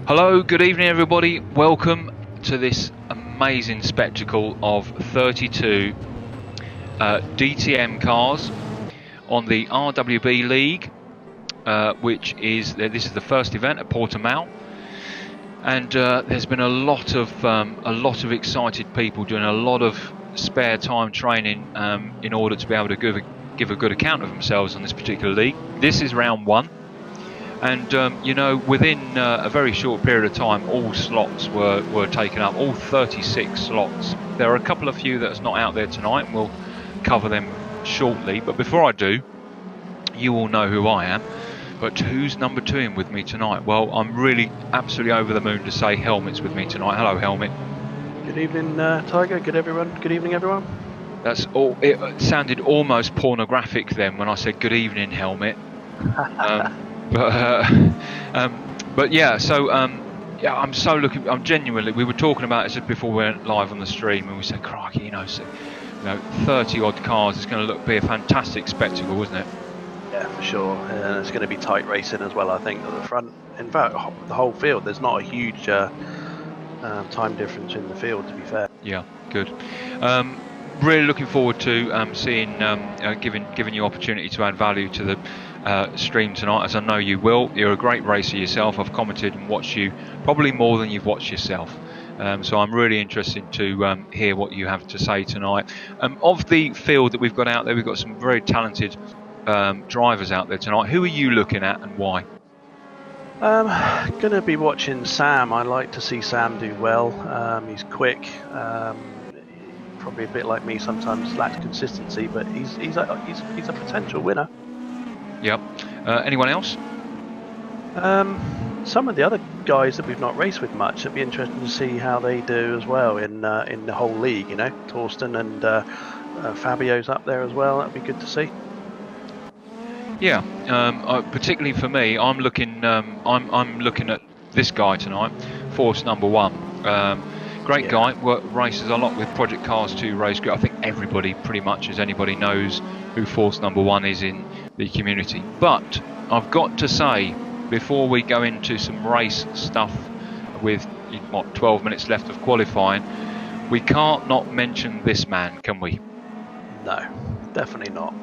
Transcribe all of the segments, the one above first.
Hello, good evening everybody. Welcome to this amazing spectacle of 32 DTM cars on the RWB League, which is this is the first event at Portimao, and there's been a lot of excited people doing a lot of spare time training in order to be able to give a good account of themselves on this particular league. This is round one. And within a very short period of time, all slots were taken up, all 36 slots. There are a couple of few that's not out there tonight, and we'll cover them shortly. But before I do, you all know who I am. But who's number two in with me tonight? Well, I'm really absolutely over the moon to say Helmit's with me tonight. Hello, Helmit. Good evening, Tyger. Good evening, everyone. That's all. It sounded almost pornographic then when I said good evening, Helmit. But yeah, so yeah, I'm so looking. I'm genuinely. We were talking about it just before we went live on the stream, and we said, "Crikey, 30 odd cars is going to be a fantastic spectacle, isn't it?" Yeah, for sure. And it's going to be tight racing as well, I think, at the front. In fact, the whole field. There's not a huge time difference in the field, to be fair. Yeah, good. Really looking forward to seeing, giving you opportunity to add value to the stream tonight, as I know you will. You're a great racer yourself. I've commented and watched you probably more than you've watched yourself. So I'm really interested to hear what you have to say tonight. Of the field that we've got out there, we've got some very talented drivers out there tonight. Who are you looking at and why? Going to be watching Sam. I like to see Sam do well. He's quick. Probably a bit like me, sometimes lacks consistency, but he's a potential winner. Yep. Anyone else? Some of the other guys that we've not raced with much, it'd be interesting to see how they do as well in the whole league. You know, Torsten and Fabio's up there as well. That'd be good to see. Yeah, particularly for me, I'm looking at this guy tonight, Force number one. Great guy, races a lot with Project Cars 2 race group. I think everybody, pretty much as anybody, knows who Force number one is in the community. But I've got to say, before we go into some race stuff with 12 minutes left of qualifying, we can't not mention this man, can we? No, definitely not.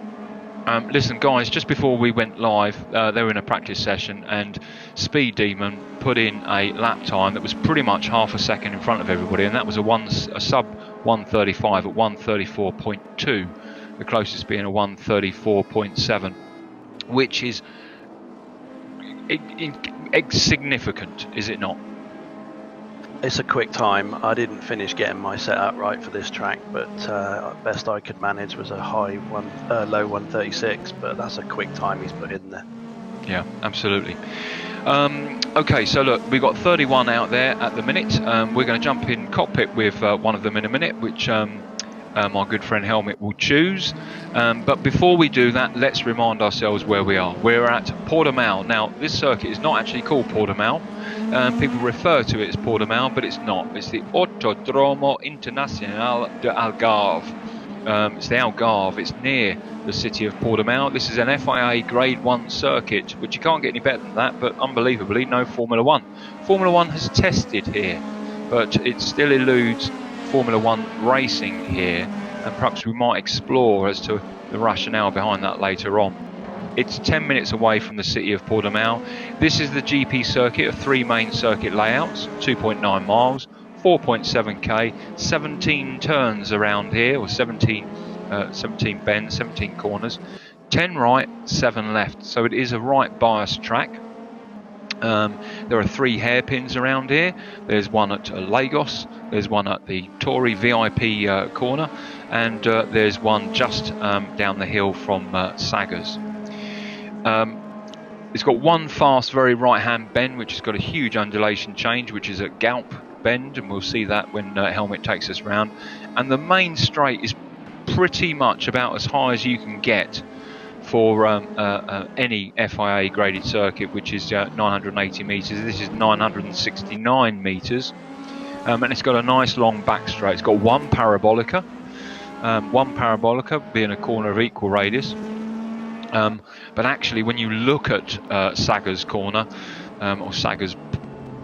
Listen, guys, just before we went live, they were in a practice session, and Speed Demon put in a lap time that was pretty much half a second in front of everybody, and that was a sub 135 at 134.2, the closest being a 134.7, which is significant, is it not? It's a quick time. I didn't finish getting my setup right for this track, but best I could manage was a low 136. But that's a quick time he's put in there. Yeah, absolutely. Okay, so look, we've got 31 out there at the minute. We're going to jump in cockpit with one of them in a minute, which my good friend Helmit will choose. But before we do that, let's remind ourselves where we are. We're at Portimao. Now, this circuit is not actually called Portimao. People refer to it as Portimao, but it's not. It's the Autodromo Internacional de Algarve. It's the Algarve. It's near the city of Portimao. This is an FIA Grade 1 circuit, which you can't get any better than that, but unbelievably, no Formula 1. Formula 1 has tested here, but it still eludes Formula 1 racing here, and perhaps we might explore as to the rationale behind that later on. It's 10 minutes away from the city of Portimao. This is the GP circuit of 3 main circuit layouts, 2.9 miles, 4.7k, 17 turns around here, or 17 bends, 17 corners, 10 right, 7 left. So it is a right bias track. There are 3 hairpins around here. There's one at Lagos, there's one at the Tory VIP corner, and there's one just down the hill from Saggers. It's got one fast, very right-hand bend, which has got a huge undulation change, which is at Galp bend, and we'll see that when Helmit takes us round. And the main straight is pretty much about as high as you can get for any FIA graded circuit, which is 980 metres. This is 969 metres, and it's got a nice long back straight. It's got one parabolica being a corner of equal radius. But actually, when you look at Saggers corner or Saggers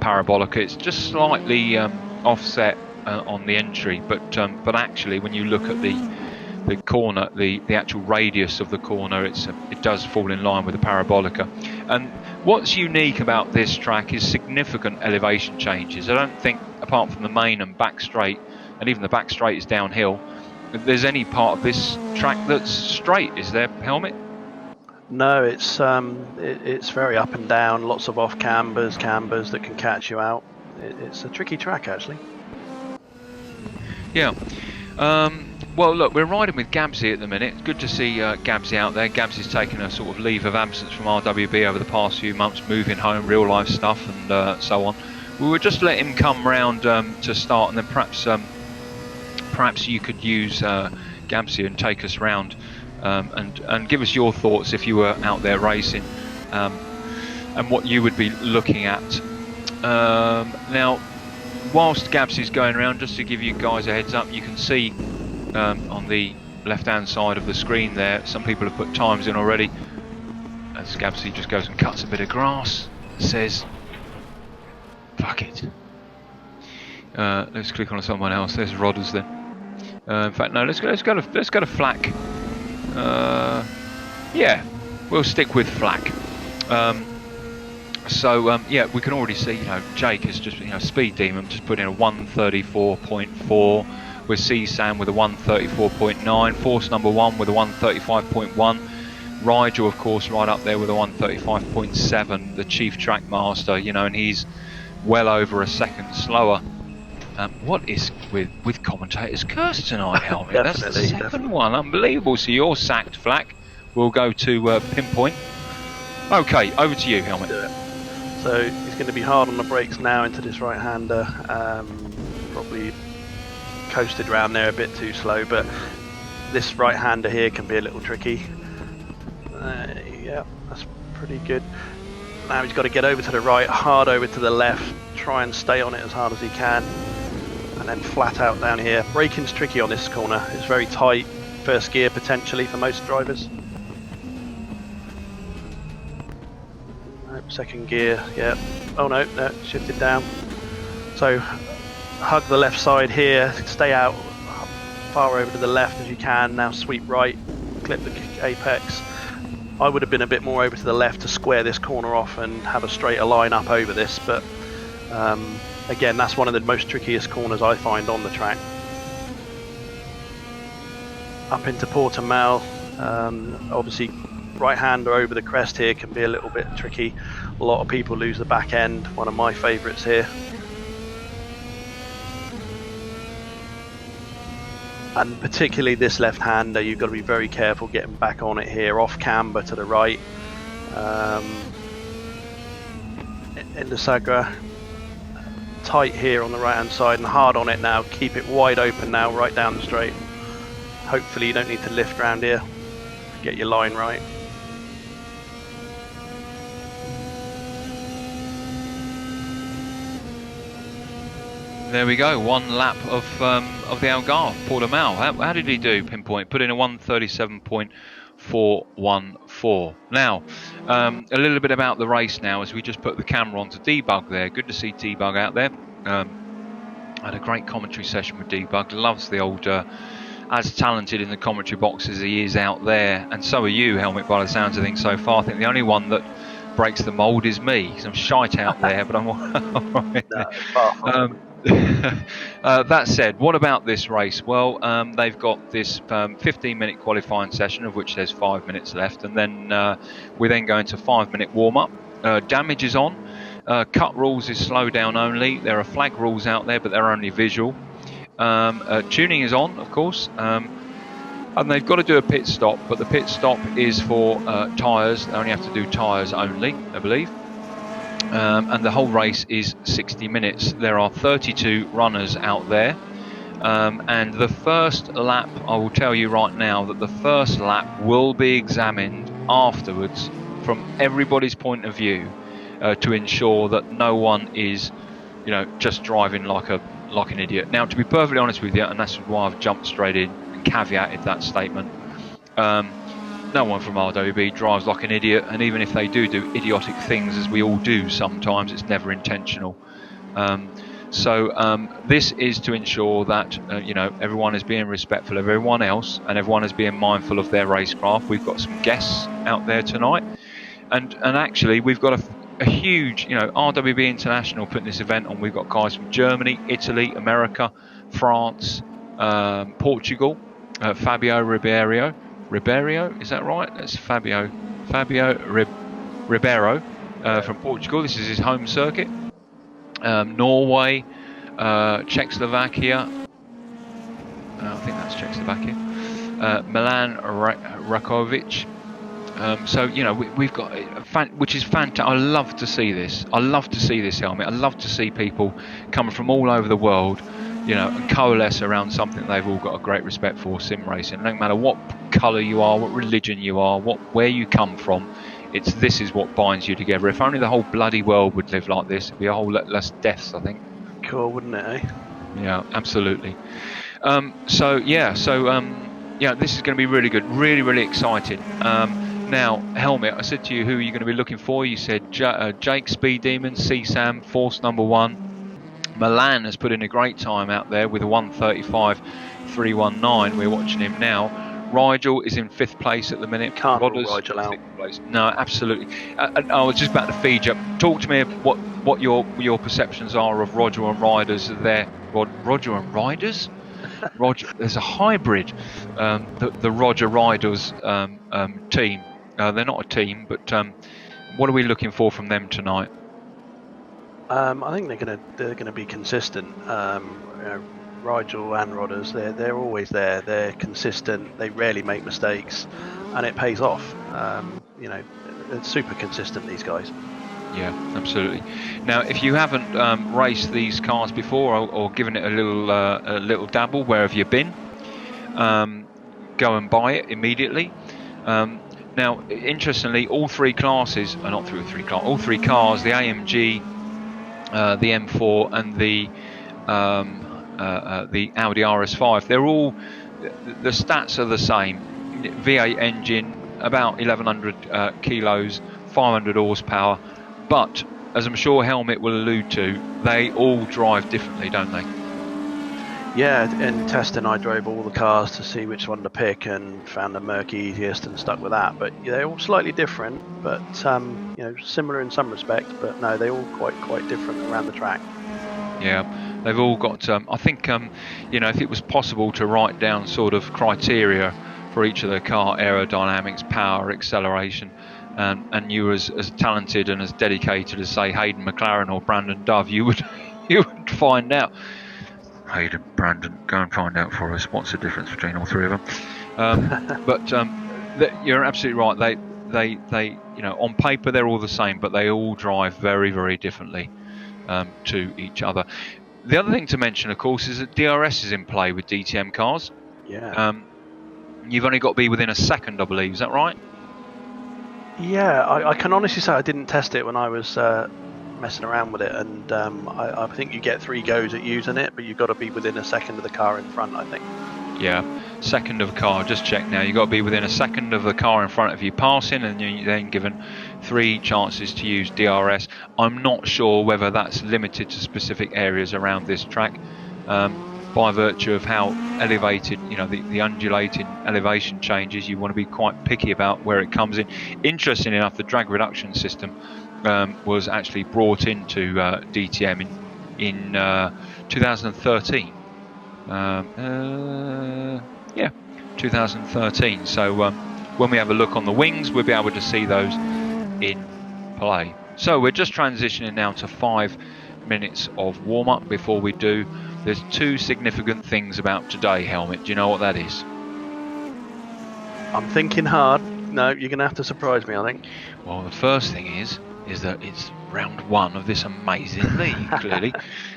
parabolica. It's just slightly offset on the entry, but actually when you look at the corner, the actual radius of the corner, it does fall in line with the parabolica. And what's unique about this track is significant elevation changes. I don't think, apart from the main and back straight, and even the back straight is downhill, there's any part of this track that's straight. Is there, Helmit? No, it's very up and down. Lots of off cambers that can catch you out. It's a tricky track, actually. Yeah. Well, look, we're riding with Gabsy at the minute. It's good to see Gabsy out there. Gabsy's taken a sort of leave of absence from RWB over the past few months, moving home, real life stuff, and so on. We would just let him come round to start, and then perhaps you could use Gabsy and take us round and give us your thoughts if you were out there racing, and what you would be looking at. Now, whilst Gabsy's going around, just to give you guys a heads up, you can see on the left-hand side of the screen there, some people have put times in already. As Gabsy just goes and cuts a bit of grass, says, "Fuck it." Let's click on someone else. There's Rodders then. In fact, no. Let's go to Flack. Yeah, we'll stick with Flack. Yeah, we can already see, Jake has just, Speed Demon just put in a 134.4. We see Sam with a 134.9. Force number 1 with a 135.1. Rigel, of course, right up there with a 135.7. The chief track master, and he's well over a second slower. What is with commentators' curse tonight, Helmit? That's the second one. Unbelievable. So you're sacked, Flack. We'll go to Pinpoint. Okay, over to you, Helmit. So he's going to be hard on the brakes now into this right-hander. Probably coasted around there a bit too slow, but this right-hander here can be a little tricky. Yeah, that's pretty good. Now he's got to get over to the right, hard over to the left, try and stay on it as hard as he can, and then flat out down here. Braking's tricky on this corner. It's very tight. First gear potentially for most drivers. Second gear, yeah. Oh no, shifted down. So hug the left side here, stay out far over to the left as you can. Now sweep right, clip the apex. I would have been a bit more over to the left to square this corner off and have a straighter line up over this, but again, that's one of the most trickiest corners I find on the track. Up into Portimao, obviously right-hander over the crest here can be a little bit tricky. A lot of people lose the back end, one of my favourites here. And particularly this left-hander, you've got to be very careful getting back on it here, off camber to the right. In the Sagra, tight here on the right-hand side and hard on it now. Keep it wide open now, right down the straight. Hopefully you don't need to lift round here. Get your line right. There we go, one lap of the Algarve, Portimao. How did he do, Pinpoint? Put in a 137.414. Now, a little bit about the race now, as we just put the camera onto Debug there. Good to see Debug out there. Had a great commentary session with Debug. Loves the old, as talented in the commentary box as he is out there. And so are you, Helmit, by the sounds of things so far. I think the only one that breaks the mould is me. I'm shite out there, but I'm all right. That said, what about this race? Well, they've got this 15-minute qualifying session, of which there's 5 minutes left, and then we then go into 5-minute warm-up. Damage is on. Cut rules is slow down only. There are flag rules out there, but they're only visual. Tuning is on, of course, and they've got to do a pit stop, but the pit stop is for tyres. They only have to do tyres only, I believe. And the whole race is 60 minutes. There are 32 runners out there, and the first lap, I will tell you right now that the first lap will be examined afterwards from everybody's point of view to ensure that no one is, just driving like an idiot. Now, to be perfectly honest with you, and that's why I've jumped straight in and caveated that statement, no one from RWB drives like an idiot, and even if they do idiotic things, as we all do sometimes, it's never intentional. So this is to ensure that everyone is being respectful of everyone else, and everyone is being mindful of their racecraft. We've got some guests out there tonight, and actually we've got a huge, RWB International putting this event on. We've got guys from Germany, Italy, America, France, Portugal. Fabio Ribeiro, is that right? That's Fabio Ribeiro from Portugal. This is his home circuit. Norway, Czechoslovakia. I think that's Czechoslovakia. Milan Rakovic. So we've got, which is fantastic. I love to see this. I love to see this helmet. I love to see people coming from all over the world, and coalesce around something they've all got a great respect for, sim racing. No matter what colour you are, what religion you are, where you come from, this is what binds you together. If only the whole bloody world would live like this, it'd be a whole lot less deaths, I think. Cool, wouldn't it, eh? Yeah, absolutely. So this is going to be really good, really, really exciting. Now, Helmit, I said to you, who are you going to be looking for? You said Jake Speed Demon, CSAM, Force number 1. Milan has put in a great time out there with a 1:35.319. We're watching him now. Rigel is in 5th place at the minute. Can't rule Rodders, Rigel out. 6th place. No, absolutely. I was just about to feed you. Talk to me what your perceptions are of Roger and Riders there. Roger and Riders? Roger, there's a hybrid. The Roger Riders team. They're not a team, but what are we looking for from them tonight? I think they're gonna be consistent. Rigel and Rodders, they're always there. They're consistent. They rarely make mistakes, and it pays off. They're super consistent, these guys. Yeah, absolutely. Now, if you haven't raced these cars before or given it a little dabble, where have you been? Go and buy it immediately. Now, interestingly, all three cars, the AMG, the M4, and the Audi RS5, they're all, the stats are the same. V8 engine, about 1100 kilos, 500 horsepower. But, as I'm sure Helmit will allude to, they all drive differently, don't they? Yeah, in testing I drove all the cars to see which one to pick and found the Merc easiest and stuck with that. But they're all slightly different, but similar in some respects. But no, they're all quite different around the track. Yeah, they've all got. I think if it was possible to write down sort of criteria for each of the car, aerodynamics, power, acceleration, and you were as talented and as dedicated as, say, Hayden McLaren or Brandon Dove, you would find out. Hayden, Brandon, go and find out for us what's the difference between all three of them. But you're absolutely right. They on paper they're all the same, but they all drive very, very differently to each other. The other thing to mention, of course, is that DRS is in play with DTM cars. Yeah. You've only got to be within a second, I believe. Is that right? Yeah, I can honestly say I didn't test it when I was messing around with it, and I think you get 3 goes at using it, but you've got to be within a second of the car in front, I think. Yeah, second of a car. Just check now. You've got to be within a second of the car in front of you passing, and you're then given 3 chances to use DRS. I'm not sure whether that's limited to specific areas around this track, by virtue of how elevated, the undulating elevation changes. You want to be quite picky about where it comes in. Interesting enough, the drag reduction system was actually brought into DTM in 2013. 2013. So when we have a look on the wings, we'll be able to see those in play. So we're just transitioning now to 5 minutes of warm-up. Before we do, there's 2 significant things about today, Helmit. Do you know what that is? I'm thinking hard. No, you're going to have to surprise me, I think. Well, the first thing is that it's round 1 of this amazing league, clearly.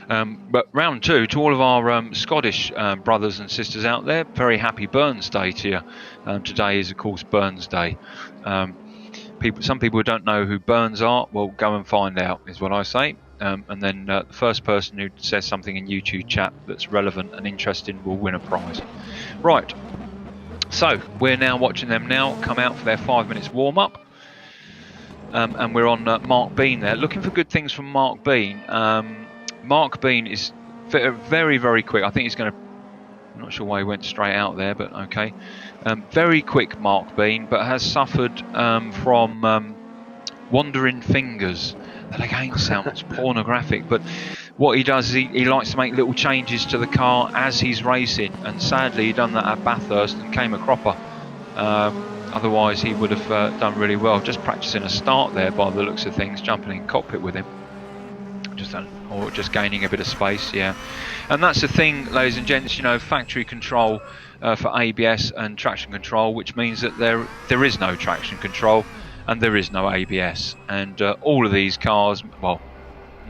But round 2, to all of our Scottish brothers and sisters out there, very happy Burns Day to you. Today is, of course, Burns Day. Some people don't know who Burns are. Well, go and find out, is what I say. And then the first person who says something in YouTube chat that's relevant and interesting will win a prize. Right. So we're now watching them now come out for their 5 minutes warm-up. And we're on Mark Bean there. Looking for good things from Mark Bean. Mark Bean is very, very quick. I think he's going to... I'm not sure why he went straight out there, but okay. Very quick Mark Bean, but has suffered from wandering fingers. That again sounds pornographic, but what he does is he likes to make little changes to the car as he's racing, and sadly he done that at Bathurst and came a cropper. Otherwise he would have done really well. Just practicing a start there by the looks of things, jumping in cockpit with him. Or just gaining a bit of space, yeah. And that's the thing, ladies and gents, you know, factory control for ABS and traction control, which means that there is no traction control and there is no ABS. And all of these cars, well,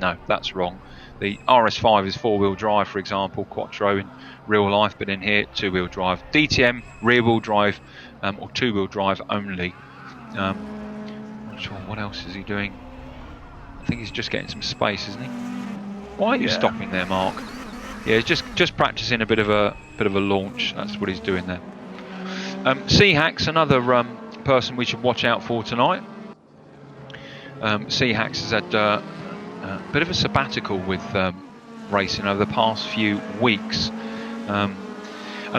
no, that's wrong. The RS5 is four-wheel drive, for example, Quattro in real life, but in here, two-wheel drive. DTM, rear-wheel drive, or two-wheel drive only. Not sure, what else is he doing? I think he's just getting some space, isn't he? Why are you stopping there, Mark? Yeah, he's just practicing a bit of a launch. That's what he's doing there. C-Hacks, another person we should watch out for tonight. C-Hacks has had a bit of a sabbatical with racing over the past few weeks, and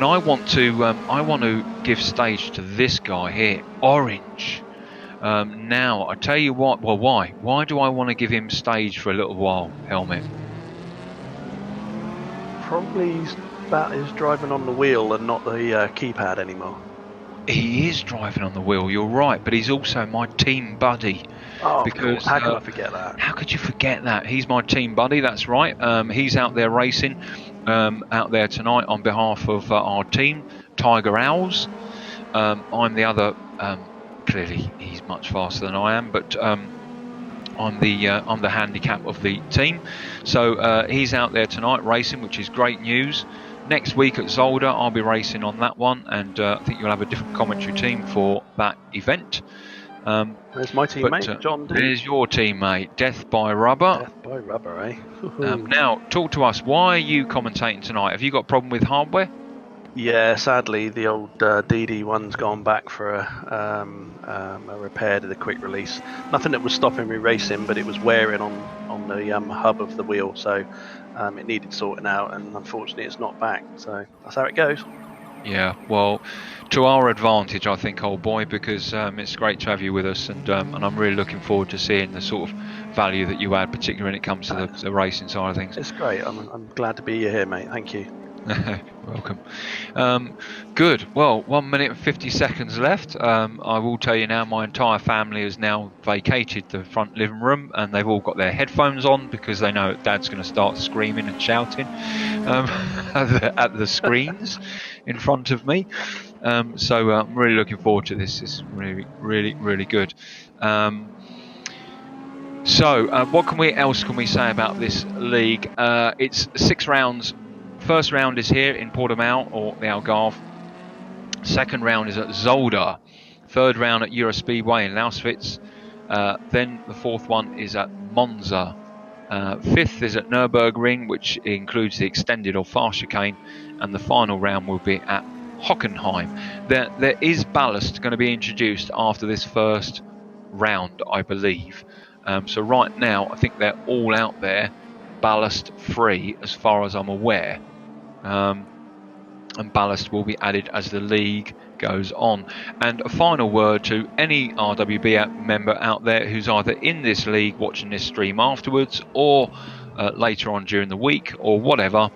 I want to give stage to this guy here, Orange. Now I tell you what. Well, why do I want to give him stage for a little while, Helmit? Probably he's driving on the wheel and not the keypad anymore. He is driving on the wheel, you're right, but he's also my team buddy. Oh, because how can I forget that? How could you forget that? He's my team buddy, that's right. He's out there racing out there tonight on behalf of our team, Tyger Owls. I'm the other. Clearly, he's much faster than I am, but I'm the handicap of the team. So he's out there tonight racing, which is great news. Next week at Zolder, I'll be racing on that one, and I think you'll have a different commentary team for that event. There's my teammate, John D. There's your teammate, Death by Rubber. Death by Rubber, eh? Now, talk to us. Why are you commentating tonight? Have you got a problem with hardware? Yeah, sadly, the old DD1's gone back for a repair to the quick release. Nothing that was stopping me racing, but it was wearing on the hub of the wheel, so it needed sorting out, and unfortunately it's not back, so that's how it goes. Yeah, well, to our advantage, I think, old boy, because it's great to have you with us, and I'm really looking forward to seeing the sort of value that you add, particularly when it comes to the racing side of things. It's great. I'm glad to be here, mate. Thank you. Welcome. Good. Well, 1 minute and 50 seconds left. I will tell you now, my entire family has now vacated the front living room, and they've all got their headphones on because they know that Dad's going to start screaming and shouting at the screens in front of me. So I'm really looking forward to this. It's really, really, really good. So what else can we say about this league? It's 6 rounds. First round is here in Portimao, or the Algarve. Second round is at Zolder. Third round at Eurospeedway in Lausitring. Then the fourth one is at Monza. Fifth is at Nurbergring, which includes the extended or fast chicane. And the final round will be at Hockenheim. There is ballast going to be introduced after this first round, I believe. So right now, I think they're all out there ballast free as far as I'm aware. And ballast will be added as the league goes on. And a final word to any RWB member out there who's either in this league watching this stream afterwards, or later on during the week, or whatever,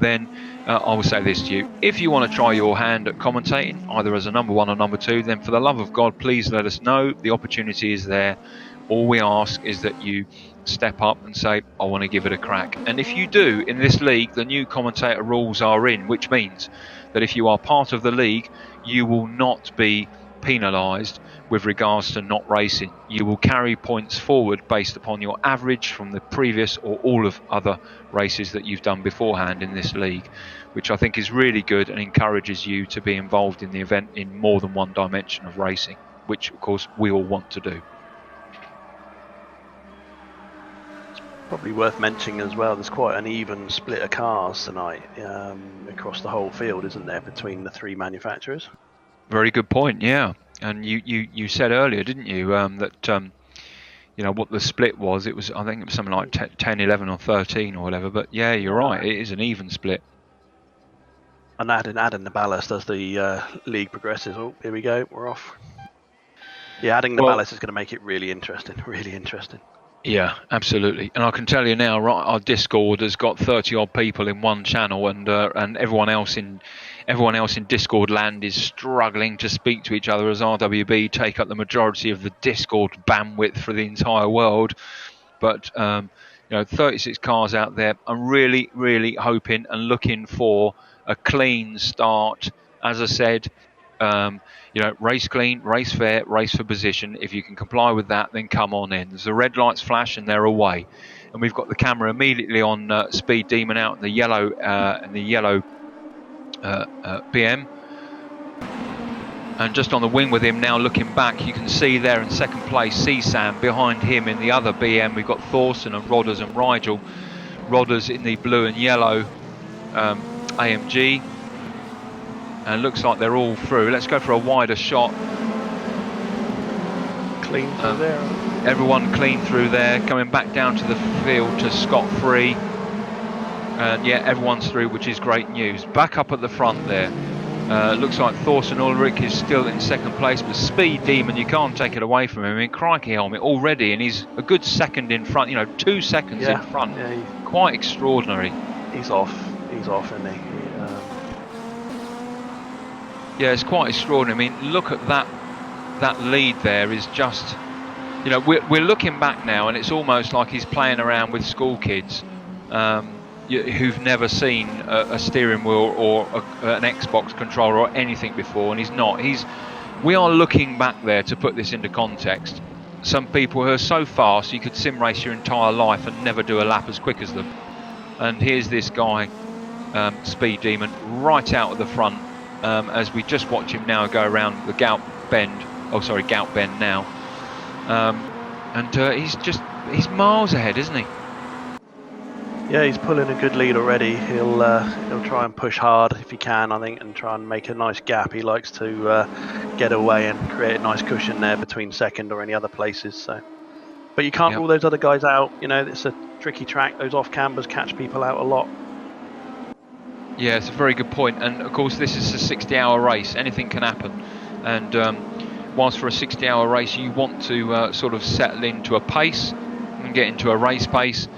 then I will say this to you: if you want to try your hand at commentating, either as a number 1 or number 2, then for the love of God, please let us know. The opportunity is there. All we ask is that you step up and say, I want to give it a crack. And if you do, in this league, the new commentator rules are in, which means that if you are part of the league, you will not be penalised with regards to not racing. You will carry points forward based upon your average from the previous or all of other races that you've done beforehand in this league, which I think is really good and encourages you to be involved in the event in more than one dimension of racing, which of course we all want to do. Probably worth mentioning as well, there's quite an even split of cars tonight across the whole field, isn't there, between the 3 manufacturers? Very good point. Yeah, and you said earlier, didn't you, that you know what the split was? It was, I think it was something like 10, 11 or 13 or whatever. But yeah, you're right. It is an even split. And adding the ballast as the league progresses. Oh, here we go. We're off. Yeah, adding the ballast is going to make it really interesting. Really interesting. Yeah, absolutely. And I can tell you now, right, our Discord has got 30 odd people in one channel, and everyone else in Discord land is struggling to speak to each other as RWB take up the majority of the Discord bandwidth for the entire world. But you know, 36 cars out there. I'm really, really hoping and looking for a clean start. As I said, you know, race clean, race fair, race for position. If you can comply with that, then come on in. There's the red lights flash and they're away, and we've got the camera immediately on Speed Demon out in the yellow BM. And just on the wing with him now, looking back, you can see there in second place CSAM. Behind him in the other BM, we've got Thorson and Rodders and Rigel. Rodders in the blue and yellow AMG. And looks like they're all through. Let's go for a wider shot. Clean through there. Everyone clean through there. Coming back down to the field to scot-free. And yeah, everyone's through, which is great news. Back up at the front there. Looks like Thorsten Ulrich is still in second place, but Speed Demon, you can't take it away from him. I mean, crikey, Helmit already, and he's a good second in front, you know, 2 seconds in front. Yeah, quite extraordinary. He's off, isn't he? Yeah, it's quite extraordinary. I mean, look at that lead there is just, you know, we're looking back now, and it's almost like he's playing around with school kids. Who've never seen a steering wheel or an Xbox controller or anything before, and he's not. We are looking back there to put this into context. Some people who are so fast you could sim race your entire life and never do a lap as quick as them. And here's this guy, Speed Demon, right out at the front, as we just watch him now go around the Gout Bend. Oh, sorry, Gout Bend now. And he's miles ahead, isn't he? Yeah, he's pulling a good lead already. He'll try and push hard if he can, I think, and try and make a nice gap. He likes to get away and create a nice cushion there between second or any other places. So, but you can't rule those other guys out. You know, it's a tricky track. Those off cambers catch people out a lot. Yeah, it's a very good point. And of course, this is a 60-hour race. Anything can happen. And whilst for a 60-hour race, you want to sort of settle into a pace and get into a race pace.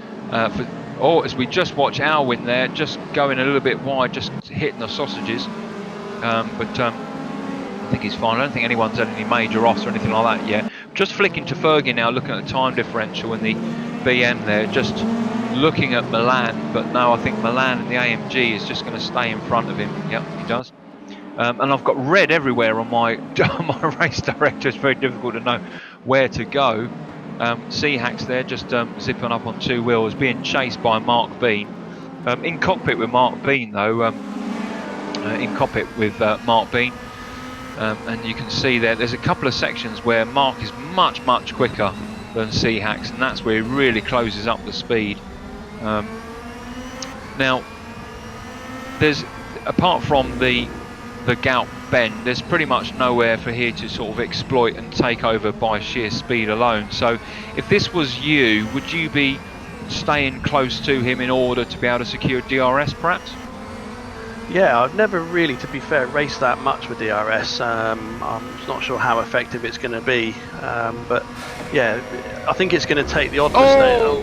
As we just watch Alwyn there, just going a little bit wide, just hitting the sausages. But I think he's fine. I don't think anyone's had any major offs or anything like that yet. Just flicking to Fergie now, looking at the time differential in the BM there, just looking at Milan. But no, I think Milan in the AMG is just going to stay in front of him. Yep, he does. And I've got red everywhere on my race director. It's very difficult to know where to go. C-Hacks there, just zipping up on 2 wheels, being chased by Mark Bean. In cockpit with Mark Bean, though. And you can see there's a couple of sections where Mark is much, much quicker than C-Hacks, and that's where he really closes up the speed. Now, there's, apart from the Gout Bend, there's pretty much nowhere for here to sort of exploit and take over by sheer speed alone. So if this was you, would you be staying close to him in order to be able to secure DRS perhaps? Yeah, I've never really, to be fair, raced that much with DRS. I'm not sure how effective it's going to be, but yeah, I think it's going to take the oddness there. Oh,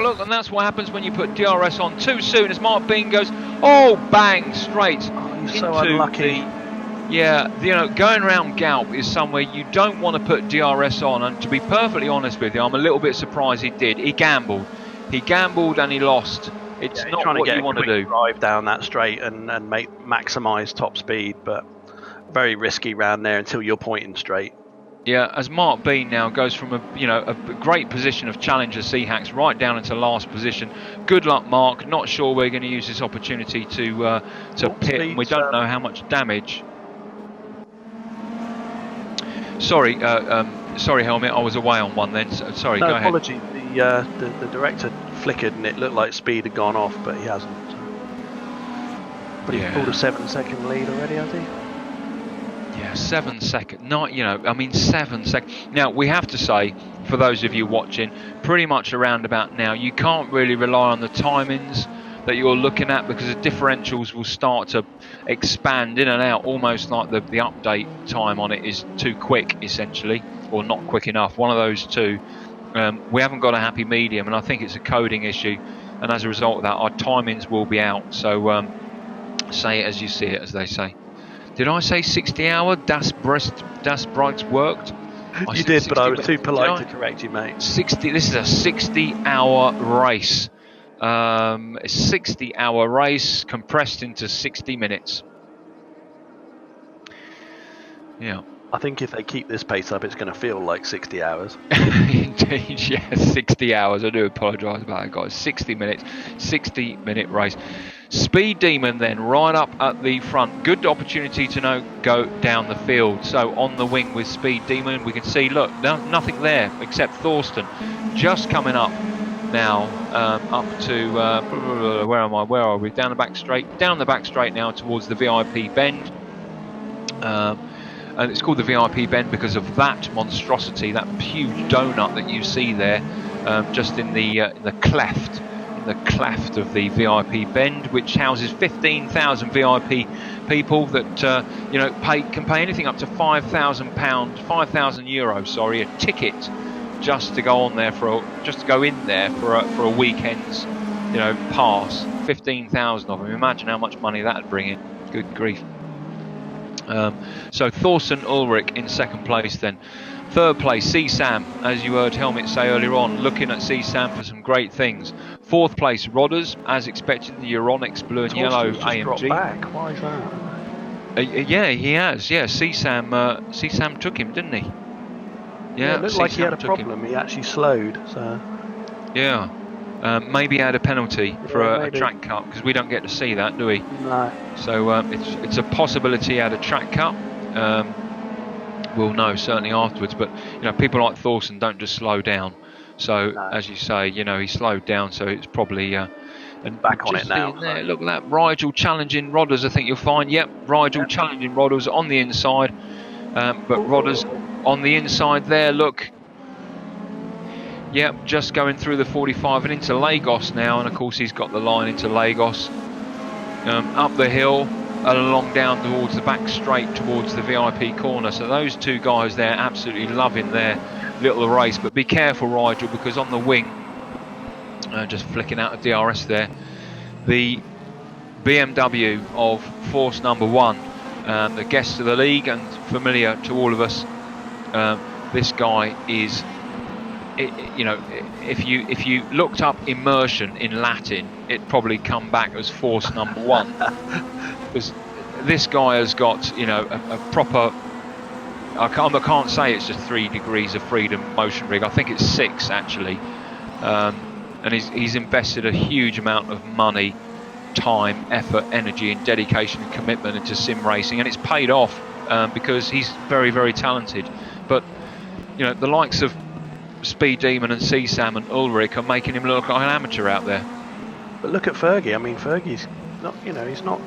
look, and that's what happens when you put DRS on too soon, as Mark Bean goes, oh, bang, straight into so unlucky. Yeah, you know, going around Galp is somewhere you don't want to put DRS on, and to be perfectly honest with you, I'm a little bit surprised he did. He gambled and he lost. It's not trying what to get you want to do. Drive down that straight and maximise top speed, but very risky round there until you're pointing straight. Yeah, as Mark Bean now goes from a great position of challenger C-Hacks right down into last position. Good luck, Mark. Not sure we're going to use this opportunity to pit, and we don't know how much damage. Sorry, Helmit, I was away on one then. Sorry, go ahead. Apologies. The director flickered and it looked like speed had gone off, but he hasn't. But he's pulled a 7-second lead already, has he? Yeah, 7 seconds. Not, I mean, 7 seconds. Now, we have to say, for those of you watching, pretty much around about now, you can't really rely on the timings that you're looking at, because the differentials will start to expand in and out, almost like the update time on it is too quick, essentially, or not quick enough. One of those two. We haven't got a happy medium, and I think it's a coding issue. And as a result of that, our timings will be out. So say it as you see it, as they say. Did I say 60 hour? Das Brakes worked? You did, but I was too minutes. polite to correct you, mate. 60. This is a 60-hour race. 60-hour race compressed into 60 minutes. Yeah. I think if they keep this pace up, it's going to feel like 60 hours. Indeed, yeah, 60 hours. I do apologise about that, guys. 60 minutes, 60-minute race. Speed Demon then right up at the front. Good opportunity to go down the field. So on the wing with Speed Demon, we can see, look, nothing there except Thorsten just coming up now, up to where am I? Where are we? Down the back straight now towards the VIP bend. And it's called the VIP bend because of that monstrosity, that huge donut that you see there, just in the cleft of the VIP bend, which houses 15,000 VIP people that can pay anything up to €5,000, €5,000, sorry, a ticket just to go on there just to go in there for a weekend's pass. 15,000 of them. Imagine how much money that'd bring in. Good grief. So Thorsten Ulrich in second place then. Third place, CSAM, as you heard Helmit say earlier on, looking at CSAM for some great things. Fourth place, Rodders, as expected, the Euronics blue and yellow AMG. Dropped back. Why is that? Yeah, he has. Yeah, CSAM took him, didn't he? Yeah, it looked like he had a problem. He actually slowed. So. Yeah. Maybe he had a penalty for a track cut, because we don't get to see that, do we? No. So it's a possibility he had a track cut. We'll know certainly afterwards. But people like Thorsten don't just slow down. So as you say, he slowed down. So it's probably and back on it now. There, look at that, Rigel challenging Rodders. I think you'll find. Yep, Rigel challenging Rodders on the inside, but Rodders on the inside there. Look. Yep, just going through the 45 and into Lagos now, and of course he's got the line into Lagos. Up the hill and along down towards the back straight towards the VIP corner. So those two guys there absolutely loving their little race. But be careful, Rigel, because on the wing, just flicking out of DRS there, the BMW of Force number 1, the guest of the league and familiar to all of us. This guy is... if you looked up immersion in Latin, it'd probably come back as Force number 1, because this guy has got a proper. I can't say it's just 3 degrees of freedom motion rig. I think it's 6 actually, and he's invested a huge amount of money, time, effort, energy, and dedication and commitment into sim racing, and it's paid off because he's very, very talented. But the likes of Speed Demon and CSAM and Ulrich are making him look like an amateur out there. But look at Fergie. I mean, Fergie's not, he's not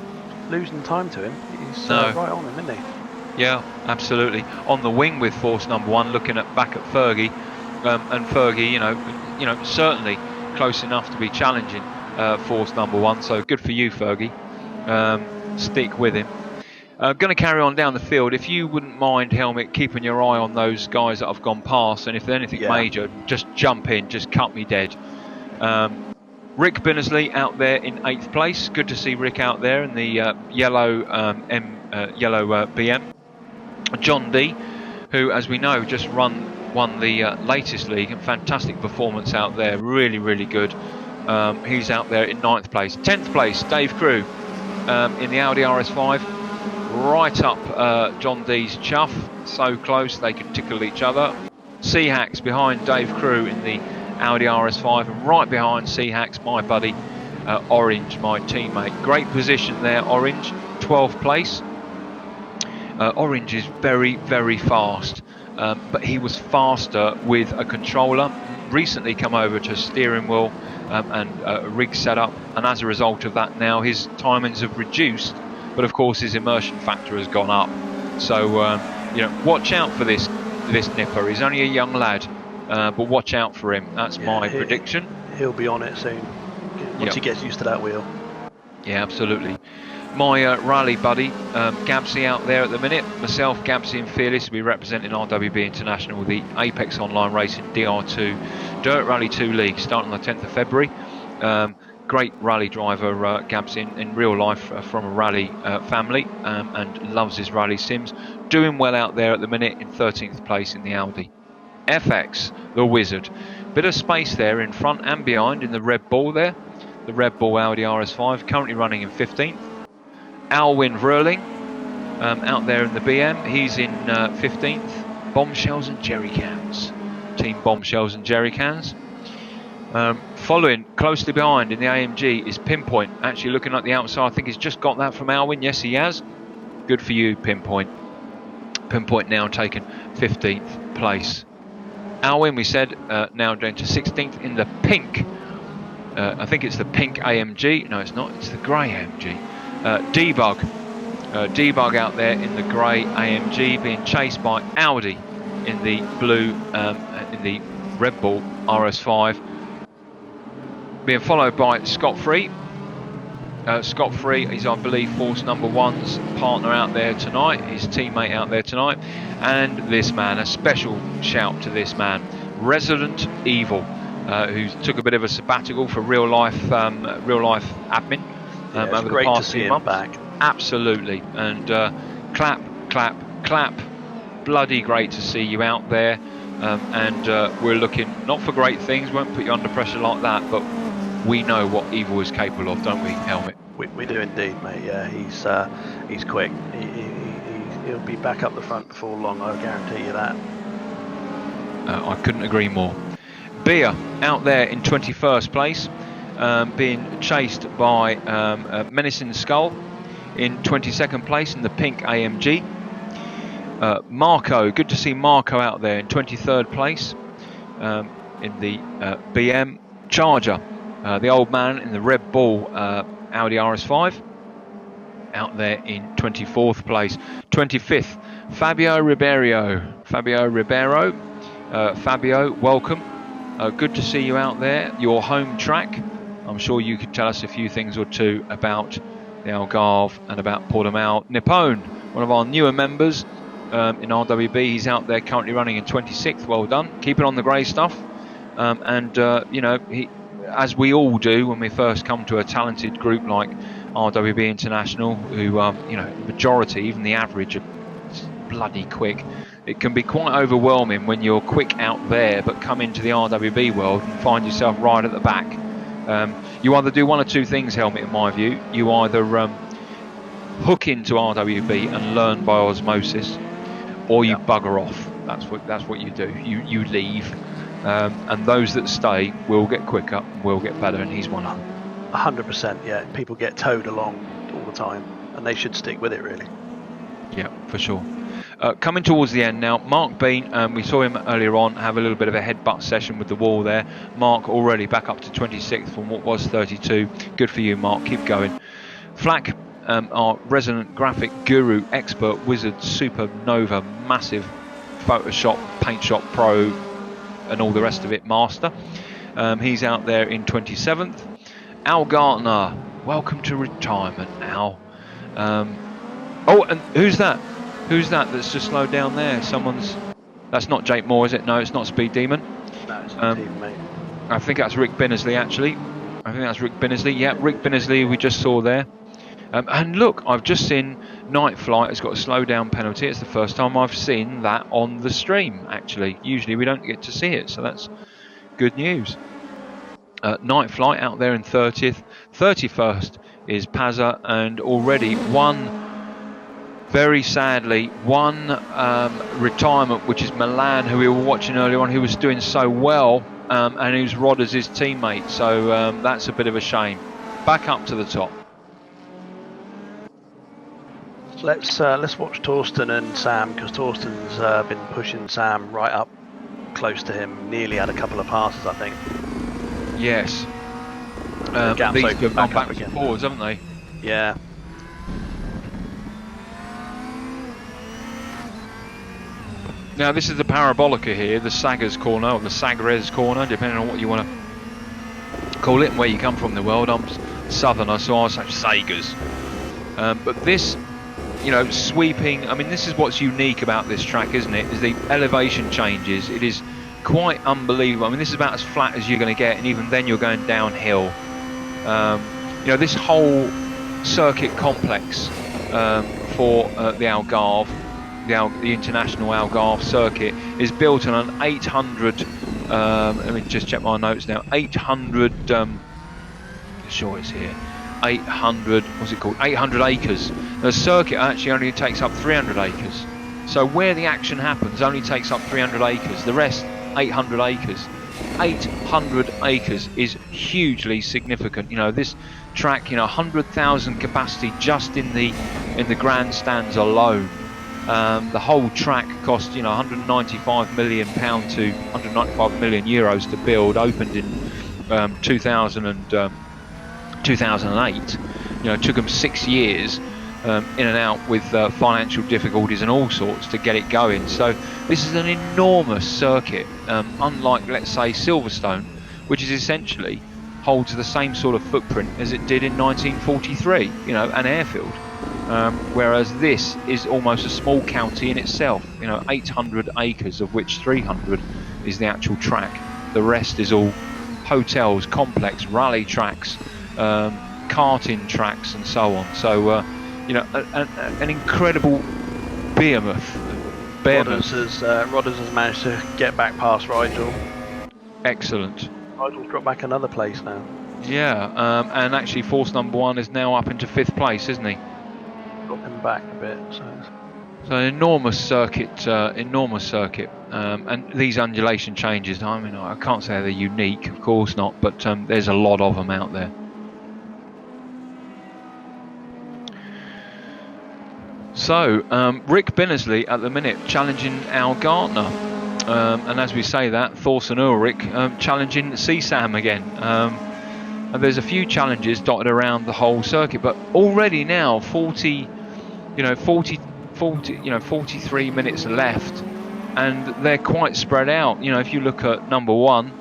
losing time to him. He's right on him, isn't he? Yeah, absolutely. On the wing with Force number 1, looking back at Fergie, and Fergie, certainly close enough to be challenging Force number 1. So good for you, Fergie. Stick with him. Going to carry on down the field. If you wouldn't mind, Helmit, keeping your eye on those guys that have gone past, and if there's anything major, just jump in, just cut me dead. Rick Binnersley out there in 8th place. Good to see Rick out there in the yellow BM. John D, who, as we know, just won the latest league, and fantastic performance out there. Really, really good. He's out there in 9th place. 10th place, Dave Crew in the Audi RS5. Right up John D's chuff, so close they could tickle each other. Seahacks behind Dave Crew in the Audi RS5, and right behind Seahacks, my buddy Orange, my teammate. Great position there, Orange, 12th place. Orange is very, very fast, but he was faster with a controller. Recently come over to steering wheel and a rig setup, and as a result of that now his timings have reduced. But of course his immersion factor has gone up, So you know, watch out for this nipper. He's only a young lad, but watch out for him. That's my prediction. He'll be on it soon once he gets used to that wheel. Yeah, absolutely. My rally buddy, Gabsy, out there at the minute. Myself, Gabsy and Fearless, will be representing RWB International, the Apex Online Racing DR2 Dirt Rally 2 League, starting on the 10th of February. Great rally driver, Gabsy, in real life, from a rally family, and loves his rally sims. Doing well out there at the minute in 13th place in the Audi. FX, the Wizard. Bit of space there in front and behind in the Red Bull there. The Red Bull Audi RS5, currently running in 15th. Alwyn Vrerling, out there in the BM, he's in 15th. Bombshells and Jerry Cans. Team Bombshells and Jerry Cans. Following closely behind in the AMG is Pinpoint. Actually looking at the outside, I think he's just got that from Alwyn. Yes, he has. Good for you, Pinpoint. Pinpoint now taken 15th place. Alwyn, we said, now down to 16th in the pink. I think it's the pink AMG. No, it's not. It's the grey AMG. Debug. Debug out there in the grey AMG, being chased by Audi in the blue, in the Red Bull RS5. Being followed by Scott Free. Scott Free is, I believe, Force Number 1's partner out there tonight, his teammate out there tonight. And this man, a special shout to this man, Resident Evil, who took a bit of a sabbatical for real life admin over the past few months. Back. Absolutely, and clap, clap, clap. Bloody great to see you out there, and we're looking not for great things. Won't put you under pressure like that, but we know what Evil is capable of, don't we, Helmit? We do indeed, mate. Yeah, he's quick. He'll be back up the front before long. I guarantee you that. I couldn't agree more. Beer out there in 21st place, being chased by Menacing Skull in 22nd place in the pink AMG. Marco, good to see Marco out there in 23rd place in the BM. Charger, the old man in the Red Bull Audi RS5, out there in 24th place. 25th, Fabio Ribeiro. Fabio, welcome. Good to see you out there. Your home track. I'm sure you could tell us a few things or two about the Algarve and about Portimao. Nippon, one of our newer members in RWB. He's out there currently running in 26th. Well done. Keep it on the grey stuff. You know, he, as we all do when we first come to a talented group like RWB International, who you know, the majority, even the average, are bloody quick. It can be quite overwhelming when you're quick out there, but come into the RWB world and find yourself right at the back. You either do one or two things, Helmit, in my view. You either hook into RWB and learn by osmosis, or you bugger off. That's what you do. You leave, and those that stay will get quicker, will get better, and he's one of them. 100%. Yeah, people get towed along all the time, and they should stick with it, really. Yeah, for sure. Coming towards the end now, Mark Bean, we saw him earlier on have a little bit of a headbutt session with the wall there. Mark already back up to 26th from what was 32. Good for you, Mark. Keep going. Flack, our resident graphic guru, expert, wizard, supernova, massive Photoshop, paint shop pro, and all the rest of it, master. He's out there in 27th. Al Gartner, welcome to retirement, Al. Oh, and who's that? Who's that that's just slowed down there? That's not Jake Moore, is it? No, it's not Speed Demon. No, it's not team, mate. I think that's Rick Binnersley, actually. I think that's Rick Binnersley. Yeah, Rick Binnersley we just saw there. And look, I've just seen Night Flight has got a slow down penalty. It's the first time I've seen that on the stream, actually. Usually we don't get to see it, so that's good news. Night Flight out there in 30th. 31st is Pazza, and already very sadly, one retirement, which is Milan, who we were watching earlier on, who was doing so well, and who's Rod as his teammate. So that's a bit of a shame. Back up to the top. Let's watch Torsten and Sam, because Torsten's been pushing Sam right up close to him. Nearly had a couple of passes, I think. Yes. These have gone backwards and forwards, haven't they? Yeah. Now this is the Parabolica here, the Sagres corner, or the Sagres corner, depending on what you want to call it and where you come from in the world. I'm southerner, so I'll say Sagres. But this, you know, sweeping, I mean, this is what's unique about this track, isn't it? Is the elevation changes. It is quite unbelievable. I mean, this is about as flat as you're going to get, and even then you're going downhill. You know, this whole circuit complex for the Algarve, the International Algarve circuit, is built on an 800, let me just check my notes now, 800, sure it's here, 800, what's it called, 800 acres. The circuit actually only takes up 300 acres. So where the action happens only takes up 300 acres, the rest 800 acres. 800 acres is hugely significant. You know, this track, you know, 100,000 capacity just in the grandstands alone. The whole track cost, you know, 195 million pound to 195 million euros to build. Opened in 2008. You know, it took them 6 years in and out with financial difficulties and all sorts to get it going. So this is an enormous circuit, unlike, let's say, Silverstone, which is essentially holds the same sort of footprint as it did in 1943, you know, an airfield. Whereas this is almost a small county in itself, you know, 800 acres, of which 300 is the actual track. The rest is all hotels, complex, rally tracks, karting tracks, and so on. So, you know, an incredible behemoth. Rodders has managed to get back past Rigel. Excellent. Rigel's dropped back another place now. Yeah, and actually force number 1 is now up into 5th place, isn't he? Dropping back a bit. So an enormous circuit, and these undulation changes, I mean, I can't say they're unique, of course not, but there's a lot of them out there. So, Rick Binnersley at the minute challenging Al Gartner, and as we say that, Thorsten Ulrich challenging CSAM again. And there's a few challenges dotted around the whole circuit, but already now 43 minutes left, and they're quite spread out. You know, if you look at number 1,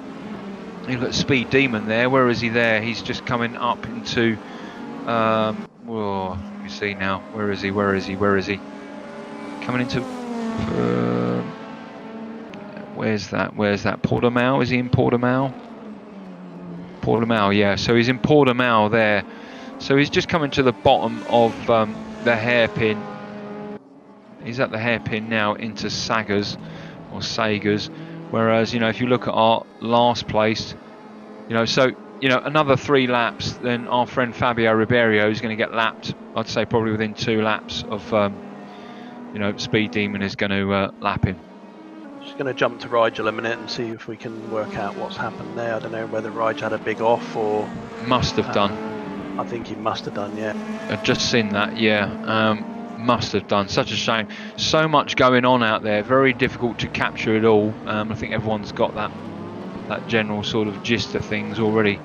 you look at Speed Demon there. Where is he there? He's just coming up into. Let me see now. Where is he? Coming into. Where's that? Portimao? Is he in Portimao? Portimao, yeah. So he's in Portimao there. So he's just coming to the bottom of the hairpin. He's at the hairpin now into Sagres. Whereas, you know, if you look at our last place, you know, so, you know, another 3 laps, then our friend Fabio Ribeiro is going to get lapped. I'd say probably within 2 laps of, you know, Speed Demon is going to lap him. Just going to jump to Rigel a minute and see if we can work out what's happened there. I don't know whether Rigel had a big off or... Must have done. I think he must have done, yeah. I've just seen that, yeah. Must have done. Such a shame. So much going on out there. Very difficult to capture it all. I think everyone's got that general sort of gist of things already.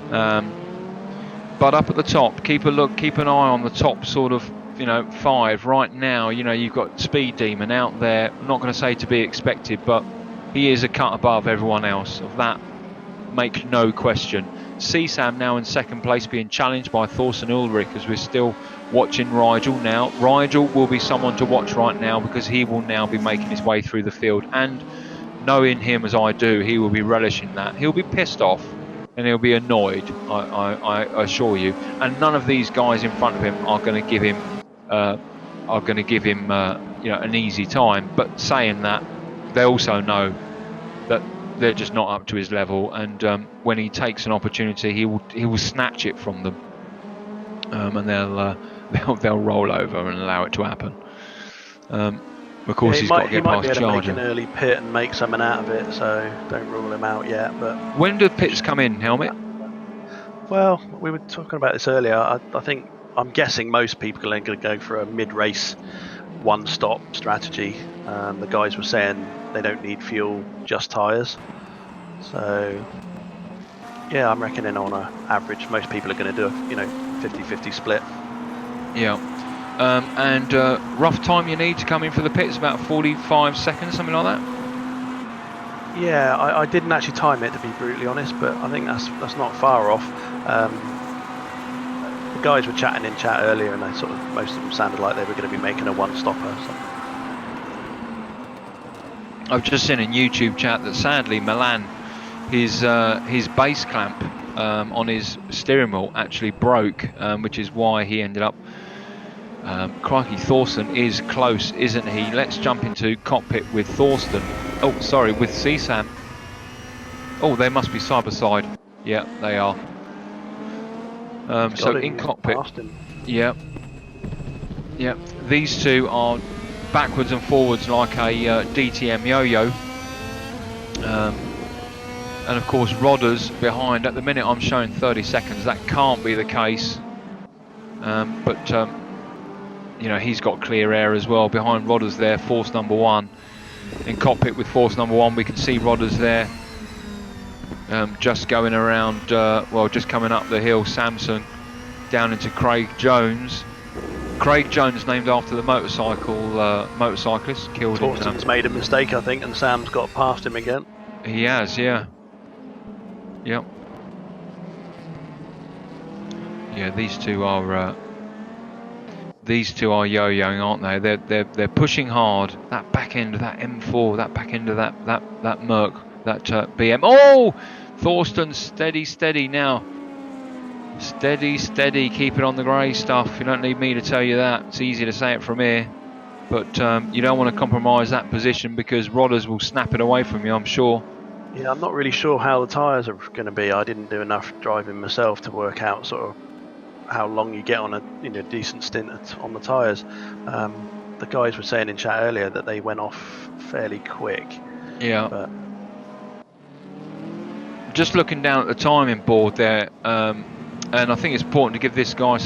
But up at the top, keep an eye on the top sort of, you know, 5 right now. You know, you've got Speed Demon out there. I'm not going to say to be expected, but he is a cut above everyone else. Of that, make no question. CSAM now in 2nd place, being challenged by Thorsten Ulrich, as we're still watching Rigel now. Rigel will be someone to watch right now, because he will now be making his way through the field, and knowing him as I do, he will be relishing that. He'll be pissed off and he'll be annoyed, I assure you. And none of these guys in front of him are going to give him you know, an easy time. But saying that, they also know that they're just not up to his level, and when he takes an opportunity, he will snatch it from them, and they'll roll over and allow it to happen. Of course, he's got to get past Charger. He might be able to make an early pit and make something out of it, so don't rule him out yet. But when do pits come in, Helmit? Well, we were talking about this earlier. I'm guessing most people are going to go for a mid-race, one-stop strategy. The guys were saying they don't need fuel, just tyres. So, yeah, I'm reckoning on an average, most people are going to do a 50-50 split. Yeah. And rough time you need to come in for the pits, about 45 seconds, something like that. Yeah, I didn't actually time it, to be brutally honest, but I think that's not far off. The guys were chatting in chat earlier, and most of them sounded like they were going to be making a one-stopper. So. I've just seen in YouTube chat that sadly Milan, his base clamp on his steering wheel actually broke, which is why he ended up. Crikey, Thorsten is close, isn't he? Let's jump into cockpit with Thorsten. Oh, sorry, with CSAM. Oh, they must be side by side. Yeah, they are. So in cockpit. Yeah. Yeah. These two are backwards and forwards like a DTM yo-yo. And of course, Rodders behind. At the minute, I'm showing 30 seconds. That can't be the case. But you know, he's got clear air as well. Behind Rodders there, force number 1. In cockpit with force number 1, we can see Rodders there. Just going around, well, just coming up the hill, Samson, down into Craig Jones. Craig Jones, named after the motorcyclist killed in. Torsten's made a mistake, I think, and Sam's got past him again. He has, yeah. Yep. Yeah, these two are yo-yoing, aren't they? They're pushing hard. That back end of that M4, that back end of that Merc, that BM. Oh, Thorsten, steady now. Steady. Keep it on the grey stuff. You don't need me to tell you that. It's easy to say it from here, but you don't want to compromise that position because Rodders will snap it away from you, I'm sure. Yeah, I'm not really sure how the tyres are going to be. I didn't do enough driving myself to work out sort of how long you get on a decent stint on the tyres. The guys were saying in chat earlier that they went off fairly quick. Yeah. But just looking down at the timing board there, and I think it's important to give this guy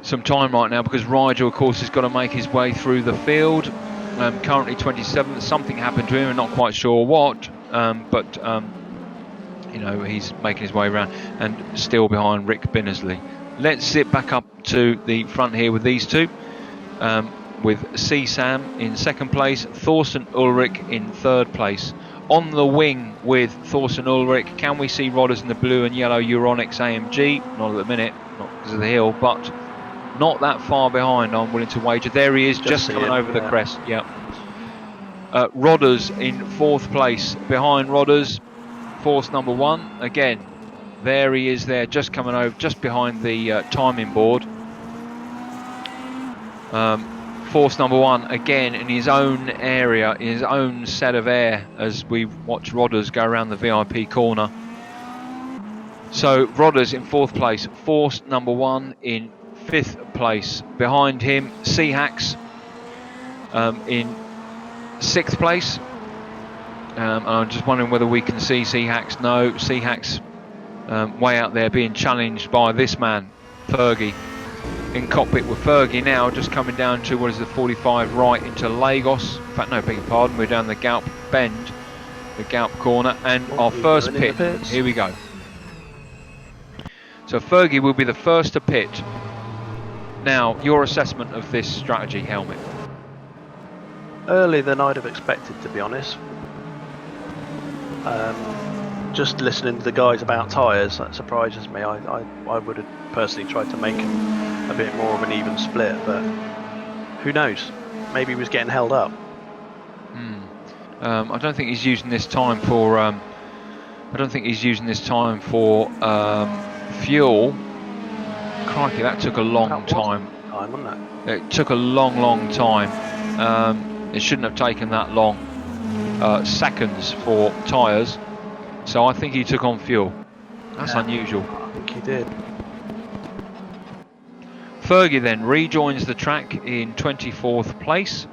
some time right now because Rigel, of course, has got to make his way through the field. Currently 27th. Something happened to him, and not quite sure what. But you know, he's making his way around and still behind Rick Binnersley. Let's sit back up to the front here with these two, with CSAM in second place, Thorsten Ulrich in third place. On the wing with Thorsten Ulrich, can we see Rodders in the blue and yellow Euronics AMG? Not at the minute, not because of the hill, but not that far behind, I'm willing to wager. There he is, just coming over the crest. Yeah. Rodders in fourth place. Behind Rodders, force number 1. Again, there he is there, just coming over, just behind the timing board. Force number 1, again, in his own area, in his own set of air, as we watch Rodders go around the VIP corner. So, Rodders in fourth place. Force number 1 in 5th place. Behind him, Seahacks in 6th place. I'm just wondering whether we can see Seahacks. No, Seahacks way out there being challenged by this man, Fergie. In cockpit with Fergie now, just coming down to what is the 45 right into Lagos. In fact, no, beg your pardon, we're down the Galp bend, the Galp corner, and our first pit. Here we go. So Fergie will be the first to pit. Now, your assessment of this strategy, Helmit? Earlier than I'd have expected, to be honest. Just listening to the guys about tyres, that surprises me. I would have personally tried to make a bit more of an even split, but who knows? Maybe he was getting held up. I don't think he's using this time for. I don't think he's using this time for fuel. Crikey, that took a long time. Wasn't it? It took a long time. It shouldn't have taken that long. Seconds for tyres. So I think he took on fuel. That's unusual. I think he did. Fergie then rejoins the track in 24th place,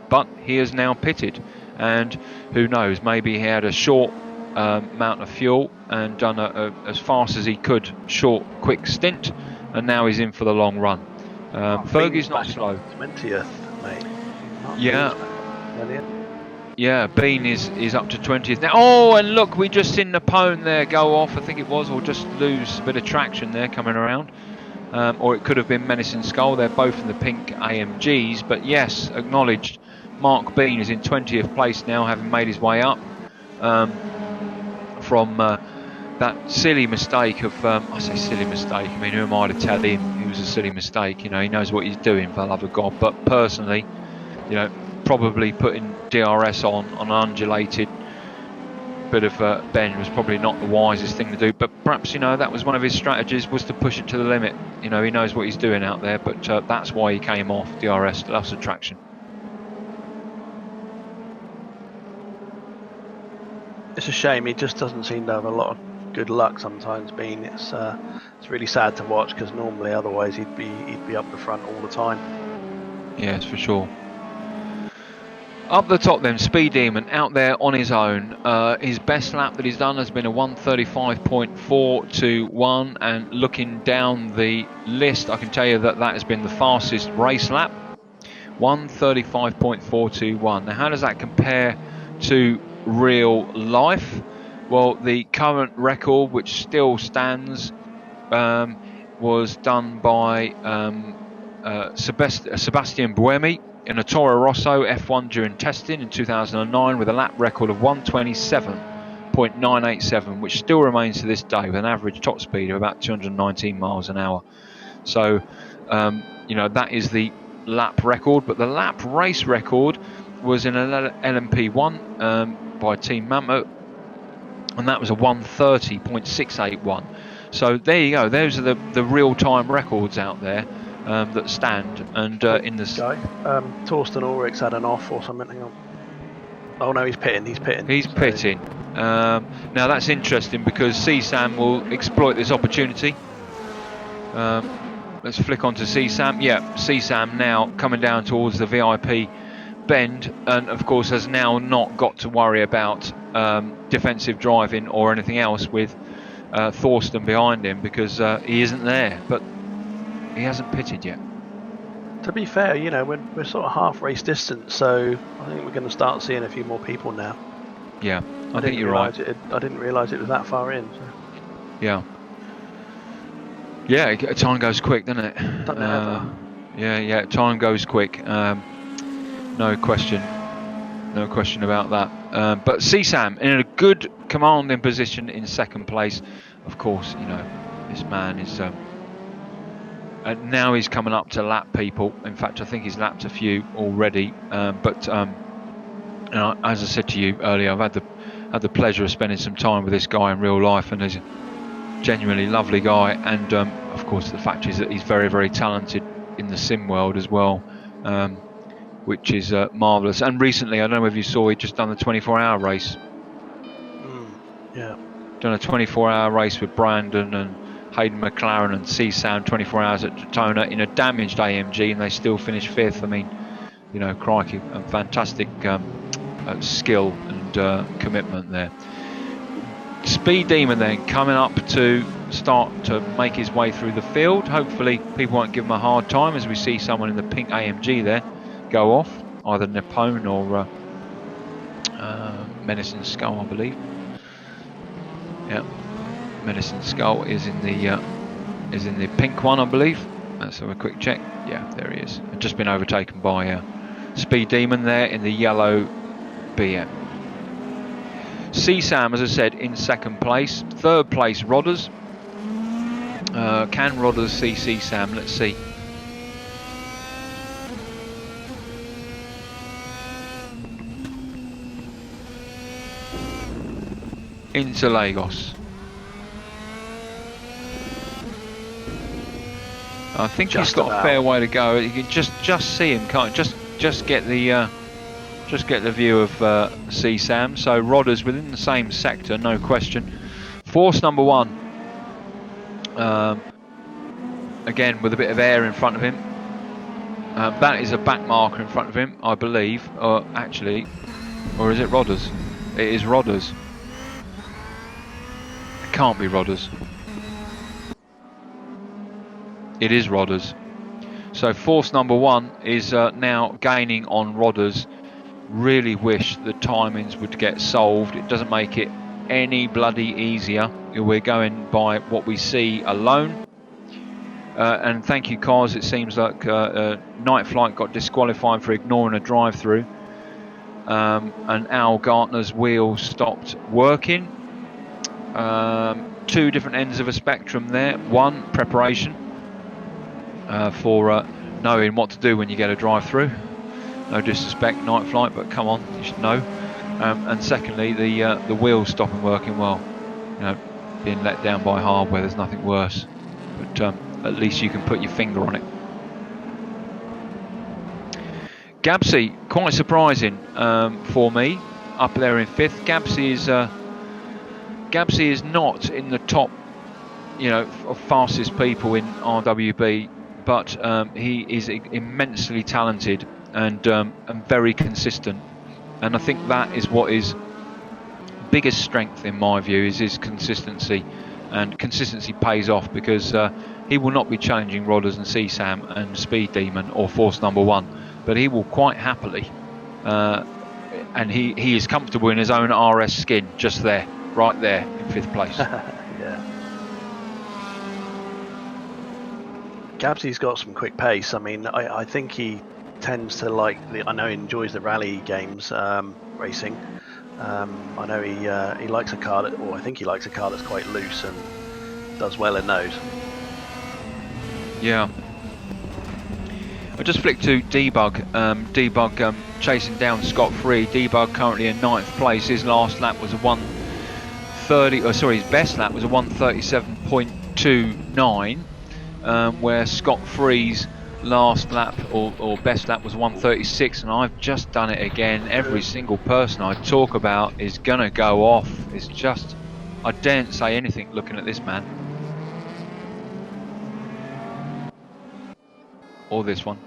but he is now pitted, and who knows, maybe he had a short amount of fuel and done as fast as he could, short quick stint, and now he's in for the long run. Fergie's not slow. 20th, mate. Yeah. Yeah, Bean is up to 20th now. Oh, and look, we just seen Napone there go off, I think it was, or just lose a bit of traction there coming around. or it could have been Menacing Skull. They're both in the pink AMGs, but yes, acknowledged. Mark Bean is in 20th place now, having made his way up from that silly mistake of, I say silly mistake, I mean, who am I to tell him it was a silly mistake? You know, he knows what he's doing, for the love of God. But personally, you know, probably putting DRS on an undulated bit of bend was probably not the wisest thing to do. But perhaps, you know, that was one of his strategies, was to push it to the limit. You know, he knows what he's doing out there, but that's why he came off DRS, lost attraction. It's a shame. He just doesn't seem to have a lot of good luck sometimes. Being it's really sad to watch, because normally otherwise he'd be up the front all the time. Yes, for sure. Up the top then, Speed Demon out there on his own. His best lap that he's done has been a 1:35.421, and looking down the list, I can tell you that that has been the fastest race lap. 1:35.421. Now, how does that compare to real life? Well, the current record, which still stands, was done by Sebastian Buemi in a Toro Rosso F1 during testing in 2009, with a lap record of 1:27.987, which still remains to this day with an average top speed of about 219 miles an hour. So, you know, that is the lap record, but the lap race record was in an LMP1 by Team Mammoth, and that was a 1:30.681. So there you go. Those are the real-time records out there that stand. And in the guy, Torsten Ulrich's had an off or something. Hang on. Oh no, he's pitting. He's pitting. Now that's interesting, because CSAM will exploit this opportunity. Let's flick on to CSAM. Yeah, CSAM now coming down towards the VIP bend, and of course has now not got to worry about defensive driving or anything else with Thorsten behind him, because he isn't there, but he hasn't pitted yet. To be fair, you know, we're sort of half race distance, so I think we're going to start seeing a few more people now. Yeah, I think you're right. I didn't realise it was that far in. So. Yeah. Yeah, time goes quick, doesn't it? Doesn't it ever? Yeah, time goes quick. No question about that. But CSAM in a good commanding position in second place. Of course, you know, this man is now he's coming up to lap people. In fact, I think he's lapped a few already. But you know, as I said to you earlier, I've had the pleasure of spending some time with this guy in real life, and he's a genuinely lovely guy. And of course, the fact is that he's very, very talented in the sim world as well, which is marvellous. And recently, I don't know if you saw, he'd just done the 24-hour race. Yeah. Done a 24-hour race with Brandon and Hayden McLaren and CSAM, 24 hours at Daytona in a damaged AMG, and they still finished 5th. I mean, you know, crikey, a fantastic skill and commitment there. Speed Demon then coming up to start to make his way through the field. Hopefully people won't give him a hard time, as we see someone in the pink AMG there go off, either Nippon or Menacing Skull, I believe. Yeah, Menacing Skull is in the pink one, I believe. Let's have a quick check. Yeah, there he is. Just been overtaken by Speed Demon there in the yellow BM. CSAM, as I said, in second place. Third place, Rodders. Can Rodders see CSAM? Let's see. Into Lagos. I think he's got a fair way to go. You can just see him, can't you? Just get the view of CSAM. So Rodders within the same sector, no question. Force number 1, again with a bit of air in front of him. That is a back marker in front of him, I believe. Actually, or is it Rodders? It is Rodders. It can't be Rodders. It is Rodders. So force number 1 is now gaining on Rodders. Really wish the timings would get solved. It doesn't make it any bloody easier. We're going by what we see alone. And thank you, cars. It seems like Night Flight got disqualified for ignoring a drive-through. And Al Gartner's wheel stopped working. 2 different ends of a spectrum there. One, preparation for knowing what to do when you get a drive-through. No disrespect, Night Flight, but come on, you should know. And secondly, the wheels stopping working well. You know, being let down by hardware, there's nothing worse. But at least you can put your finger on it. Gabsy, quite surprising for me, up there in 5th. Gabsy is not in the top, you know, of fastest people in RWB, but he is immensely talented and very consistent. And I think that is what his biggest strength, in my view, is his consistency. And consistency pays off, because he will not be challenging Rodders and CSAM and Speed Demon or Force Number 1, but he will quite happily, and he is comfortable in his own RS skin, just there, right there in 5th place. Yeah. Gabsy's got some quick pace. I mean, I think he tends to like I know he enjoys the rally games, racing. I know he likes a car that, or I think he likes a car that's quite loose and does well in those. Yeah. I just flicked to Debug. Debug chasing down Scott Free. Debug currently in 9th place. His last lap was a 1:30. Oh, sorry, his best lap was a 1:37.29. Where Scott Free's last lap or best lap was 1:36, and I've just done it again. Every single person I talk about is gonna go off. It's just, I daren't say anything looking at this man. Or this one.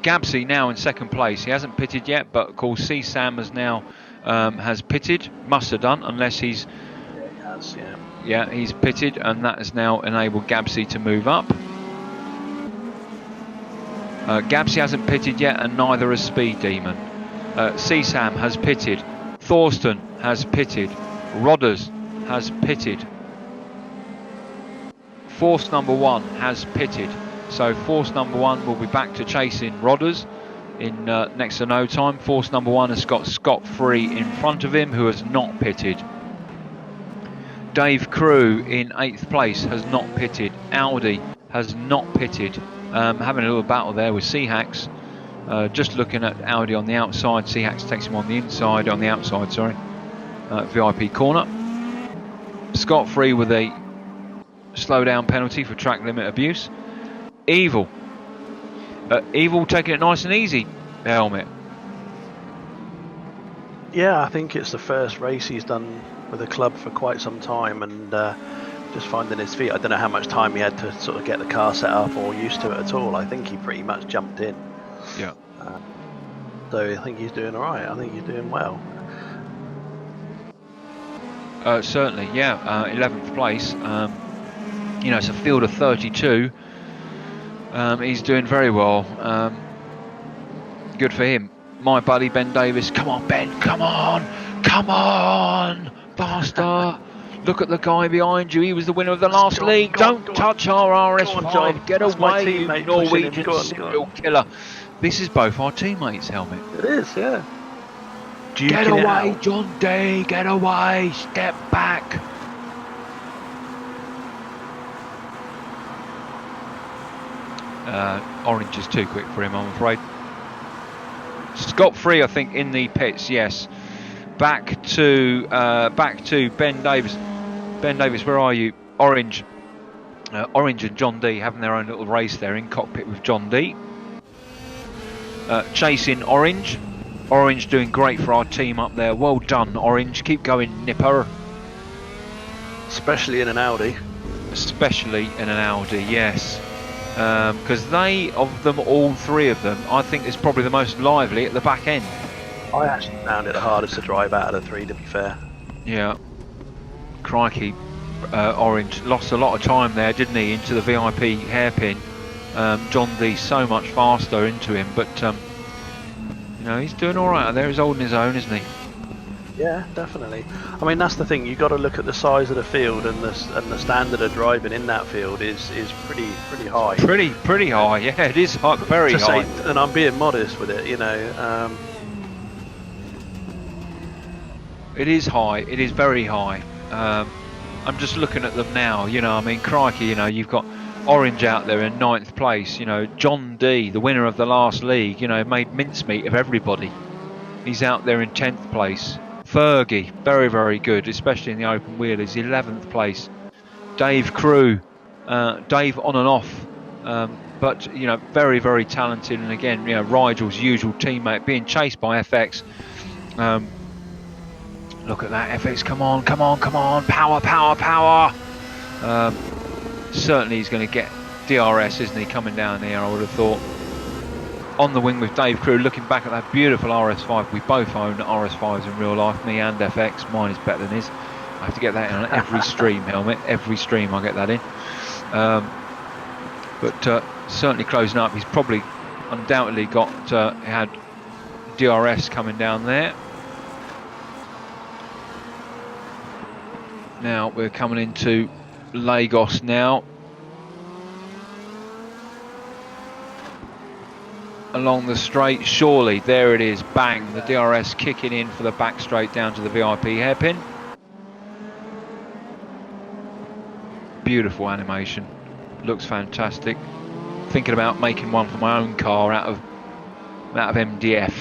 Gabsy now in 2nd place. He hasn't pitted yet, but of course CSAM has now has pitted. Must have done, unless he's... Yeah, he has, yeah. Yeah, he's pitted, and that has now enabled Gabsy to move up. Gabsy hasn't pitted yet, and neither has Speed Demon. CSAM has pitted. Thorsten has pitted. Rodders has pitted. Force Number 1 has pitted. So Force Number 1 will be back to chasing Rodders in next to no time. Force Number 1 has got Scott Free in front of him, who has not pitted. Dave Crew in 8th place has not pitted. Audi has not pitted. Having a little battle there with Seahacks. Just looking at Audi on the outside. Seahacks takes him on the inside, on the outside, sorry. VIP corner. Scott Free with a slow down penalty for track limit abuse. Evil. Evil taking it nice and easy, Helmit. Yeah, I think it's the first race he's done with the club for quite some time, and just finding his feet. I don't know how much time he had to sort of get the car set up or used to it at all. I think he pretty much jumped in. Yeah. So I think he's doing all right. I think he's doing well. Certainly, yeah. 11th place. You know, it's a field of 32. He's doing very well. Good for him. My buddy Ben Davis. Come on, Ben. Come on. Come on. Faster. Look at the guy behind you. He was the winner of the last league. Don't touch our RS5. Get away, you Norwegian serial killer. This is both our teammates, Helmit. It is, yeah. Get away, John D. Get away. Step back. Orange is too quick for him, I'm afraid. Scott Free, I think, in the pits. Yes. Back to Ben Davis. Ben Davis, where are you? Orange. Orange and John D having their own little race there in cockpit with John D. Chasing Orange. Orange doing great for our team up there. Well done, Orange. Keep going, Nipper. Especially in an Audi. Especially in an Audi, yes. Because they, of them, all 3 of them, I think is probably the most lively at the back end. I actually found it the hardest to drive out of the 3, to be fair. Yeah. Crikey. Orange lost a lot of time there, didn't he, into the VIP hairpin. John D so much faster into him, but you know, he's doing all right out there. He's holding his own, isn't he? Yeah, definitely. I mean, that's the thing. You got to look at the size of the field, and the standard of driving in that field is pretty high. Pretty high, yeah, it is high, very To say, high. and I'm being modest with it, you know. It is high, it is very high. I'm just looking at them now, you know, I mean, crikey, you know, you've got Orange out there in 9th place, you know, John D, the winner of the last league, you know, made mincemeat of everybody. He's out there in 10th place. Fergie, very, very good, especially in the open wheel, is 11th place. Dave Crew, Dave on and off, but, you know, very, very talented. And again, you know, Rigel's usual teammate being chased by FX. Look at that, FX, come on, come on, come on, power, power, power. Certainly he's going to get DRS, isn't he, coming down here, I would have thought. On the wing with Dave Crew, looking back at that beautiful RS5. We both own RS5s in real life, me and FX. Mine is better than his. I have to get that in on every stream, Helmit. Every stream I get that in. But certainly closing up. He's probably undoubtedly got had DRS coming down there. Now we're coming into Lagos now. Along the straight, surely, there it is, bang, the DRS kicking in for the back straight down to the VIP hairpin. Beautiful animation, looks fantastic. Thinking about making one for my own car out of MDF.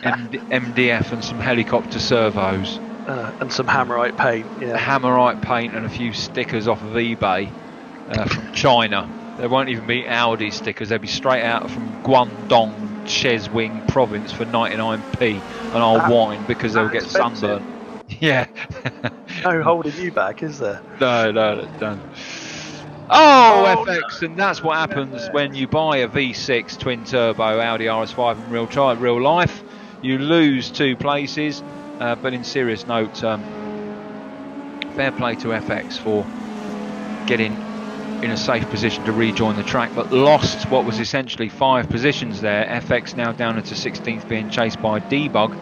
MDF and some helicopter servos. And some Hammerite paint, yeah. Hammerite paint and a few stickers off of eBay from China. There won't even be Audi stickers, they'll be straight out from Guangdong, Chezwing province for 99p, and I'll whine because they'll get sunburned. Yeah. No holding you back, is there? No, that's done. Oh, FX, no. And that's what happens when you buy a V6 twin turbo Audi RS5 in real life. You lose 2 places, but in serious note, fair play to FX for getting in a safe position to rejoin the track, but lost what was essentially 5 positions there. FX now down into 16th, being chased by Debug.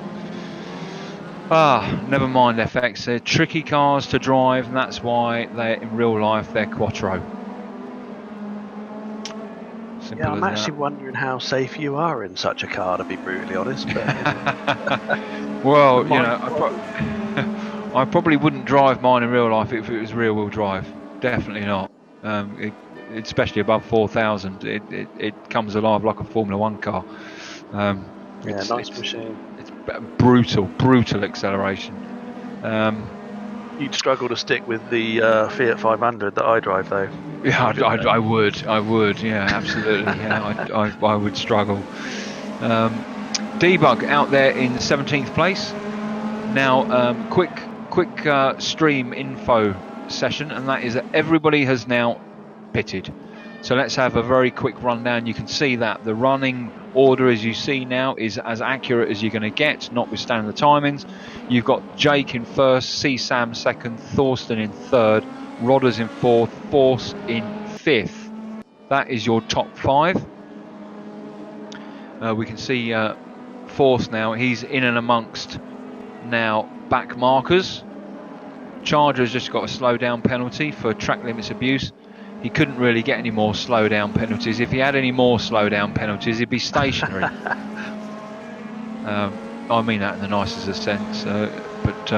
Never mind FX, they're tricky cars to drive, and that's why they're in real life, they're Quattro. Simple yeah, I'm actually wondering how safe you are in such a car, to be brutally honest. But, well, you know, I probably wouldn't drive mine in real life if it was rear-wheel drive. Definitely not. Especially above 4,000, it comes alive like a Formula 1 car. nice machine. It's brutal acceleration. You'd struggle to stick with the Fiat 500 that I drive, though. Yeah, I would. Yeah, absolutely. Yeah, I would struggle. Debug out there in 17th place. Now, quick stream info session, and that is that everybody has now pitted. So let's have a very quick rundown. You can see that the running order, as you see now, is as accurate as you're going to get, notwithstanding the timings. You've got Jake in first, CSAM second, Thorsten in third, Rodders in fourth, Force in fifth. That is your top 5. We can see Force now. He's in and amongst now back markers. Charger's just got a slow down penalty for track limits abuse. He couldn't really get any more slow down penalties. If he had any more slow down penalties, he'd be stationary. I mean that in the nicest of sense, but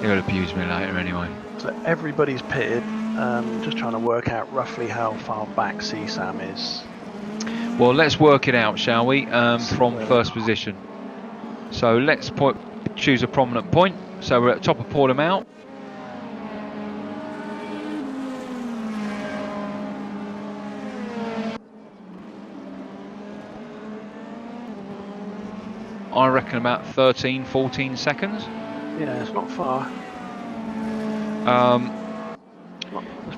he'll abuse me later anyway. So everybody's pitted. Just trying to work out roughly how far back CSAM is. Well, let's work it out, shall we? From first position. So let's choose a prominent point. So we're at the top of Portimao. I reckon about 13, 14 seconds. Yeah, it's not far.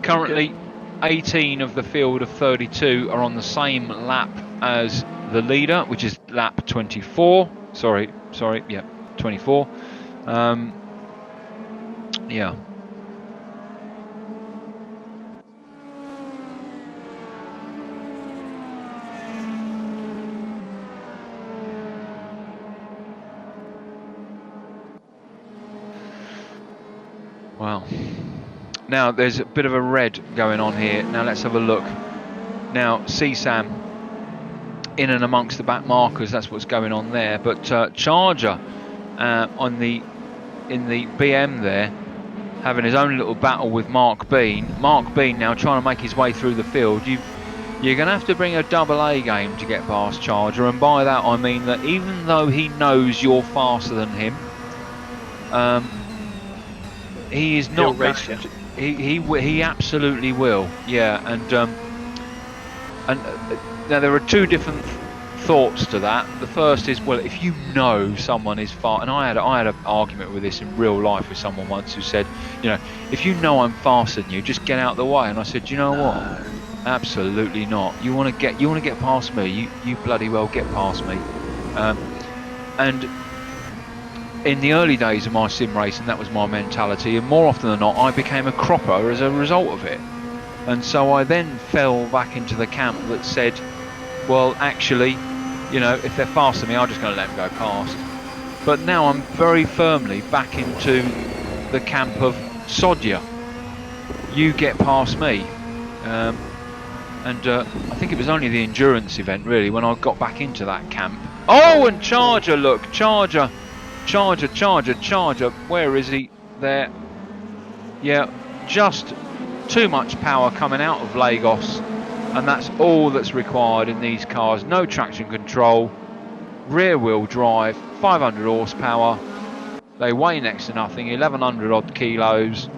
Currently, 18 of the field of 32 are on the same lap as the leader, which is lap 24. Sorry, yeah, 24. Yeah. Wow. Now there's a bit of a red going on here. Now let's have a look. Now Sam in and amongst the back markers. That's what's going on there. But Charger in the BM there, having his own little battle with Mark Bean. Mark Bean now trying to make his way through the field. You're going to have to bring a double A game to get past Charger, and by that I mean that even though he knows you're faster than him, he is not going to. He absolutely will. Yeah, and now there are two different thoughts to that. The first is, well, if you know someone is far, and I had an argument with this in real life with someone once who said, you know, if you know I'm faster than you, just get out of the way. And I said, you know what? Absolutely not. You want to get past me. You bloody well get past me. And in the early days of my sim racing, that was my mentality, and more often than not, I became a cropper as a result of it. And so I then fell back into the camp that said, well, actually, you know, if they're faster than me, I'm just going to let them go past. But now I'm very firmly back into the camp of sod ya. You get past me. I think it was only the endurance event, really, when I got back into that camp. Oh, and Charger, look, Charger. Where is he? There. Yeah, just too much power coming out of Lagos, and that's all that's required in these cars. No traction control, rear wheel drive, 500 horsepower. They weigh next to nothing, 1100 odd kilos.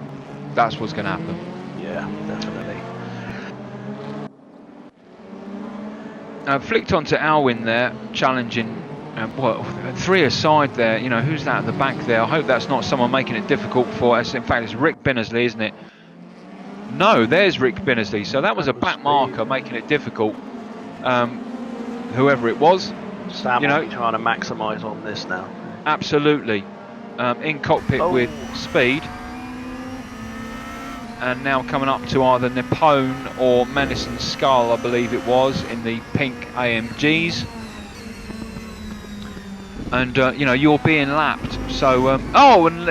That's what's going to happen. Yeah, definitely. Flicked onto Alwyn there, challenging. Well, three aside there. You know, who's that at the back there? I hope that's not someone making it difficult for us. In fact, it's Rick Binnersley, isn't it? No, there's Rick Binnersley. So that was a back marker making it difficult. Whoever it was. Sam will be trying to maximise on this now. Absolutely. In cockpit with Speed. And now coming up to either Nippon or Menace and Skull, I believe it was, in the pink AMGs. And, you know, you're being lapped. So,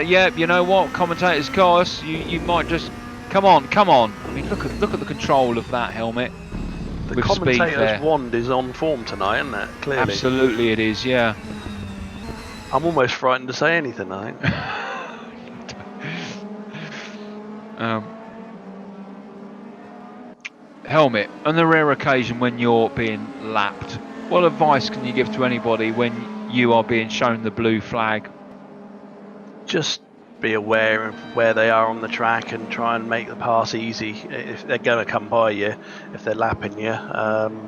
yeah, you know what, commentator's cars, you might just... Come on. I mean, look at the control of that helmet. The commentator's wand is on form tonight, isn't it? Clearly. Absolutely it is, yeah. I'm almost frightened to say anything, I think. Helmet, on the rare occasion when you're being lapped, what advice can you give to anybody when you are being shown the blue flag? Just be aware of where they are on the track and try and make the pass easy. If they're going to come by you, if they're lapping you,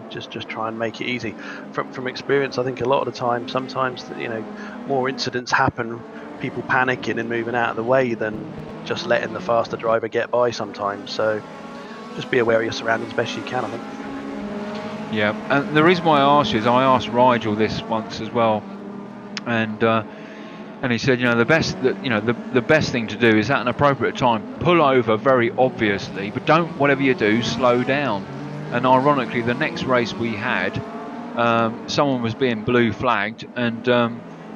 just try and make it easy. From experience, I think a lot of the time, sometimes, you know, more incidents happen, people panicking and moving out of the way than just letting the faster driver get by sometimes. So just be aware of your surroundings best you can, I think. Yeah, and the reason why I asked you is I asked Rigel this once as well, and he said, you know, the best thing to do is at an appropriate time pull over very obviously, but don't, whatever you do, slow down. And ironically, the next race we had, someone was being blue flagged and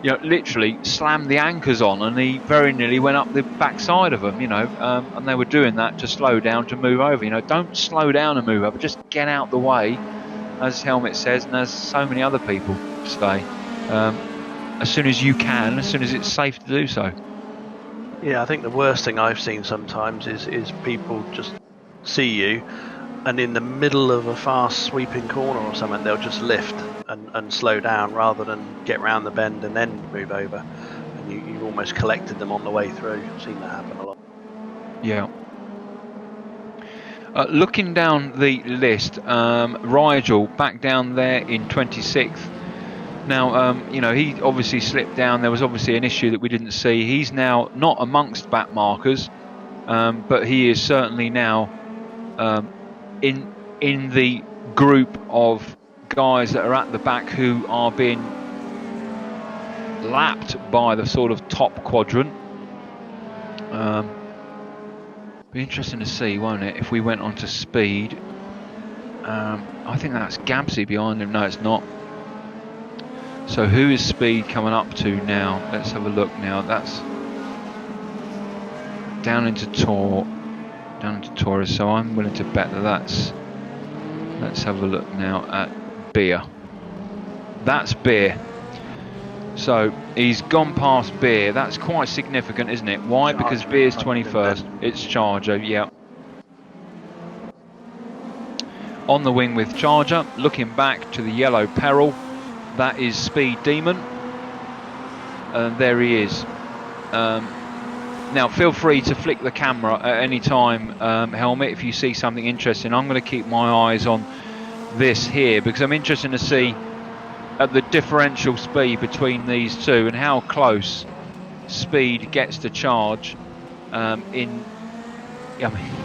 you know, literally slammed the anchors on, and he very nearly went up the backside of them, you know, and they were doing that to slow down, to move over. You know, don't slow down and move over, just get out the way, as Helmit says, and as so many other people say, as soon as you can, as soon as it's safe to do so. Yeah, I think the worst thing I've seen sometimes is people just see you, and in the middle of a fast sweeping corner or something, they'll just lift and slow down rather than get round the bend and then move over. And you've almost collected them on the way through. I've seen that happen a lot. Yeah. Looking down the list, Rigel back down there in 26th. Now, you know, he obviously slipped down. There was obviously an issue that we didn't see. He's now not amongst back markers, but he is certainly now in the group of guys that are at the back who are being lapped by the sort of top quadrant. Be interesting to see, won't it, if we went on to Speed. I think that's Gabsy behind him. No, it's not. So who is Speed coming up to now? Let's have a look now. That's down into Taurus. So I'm willing to bet that that's. Let's have a look now at Beer. That's Beer. So he's gone past Beer. That's quite significant, isn't it? Why? Because Beer's 21st. It's Charger, yeah. On the wing with Charger, looking back to the yellow peril. That is Speed Demon. And there he is. Now, feel free to flick the camera at any time, Helmit, if you see something interesting. I'm going to keep my eyes on this here because I'm interested to see at the differential speed between these two and how close Speed gets to Charge I mean,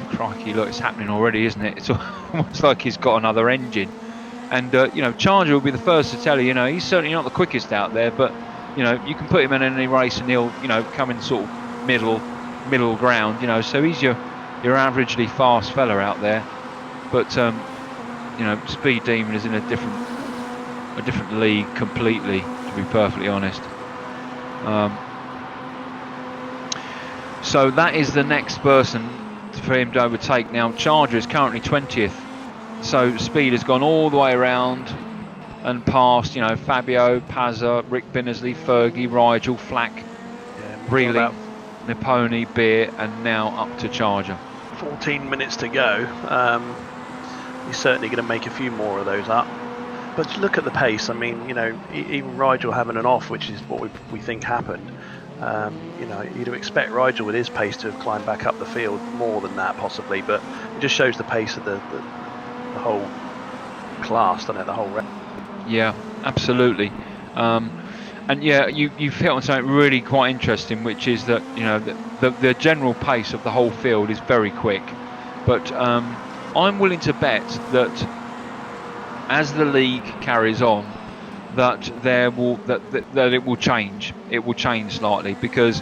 crikey, look, it's happening already, isn't it? It's almost like he's got another engine. And, you know, Charger will be the first to tell you, you know, he's certainly not the quickest out there, but, you know, you can put him in any race and he'll, you know, come in sort of middle ground, you know, so he's your averagely fast fella out there. But, you know, Speed Demon is in a different league completely, to be perfectly honest. So that is the next person for him to overtake. Now Charger is currently 20th, so Speed has gone all the way around and past, you know, Fabio, Pazza, Rick Binnersley, Fergie, Rigel, Flack, Breling, Nipponi, Beer, and now up to Charger. 14 minutes to go. He's certainly going to make a few more of those up. But look at the pace. I mean, you know, even Rigel having an off, which is what we think happened. You know, you'd expect Rigel with his pace to have climbed back up the field more than that, possibly. But it just shows the pace of the whole class, doesn't it? The whole. Yeah, absolutely. And yeah, you've hit on something really quite interesting, which is that, you know, the general pace of the whole field is very quick. But I'm willing to bet that as the league carries on, that that it will change. It will change slightly because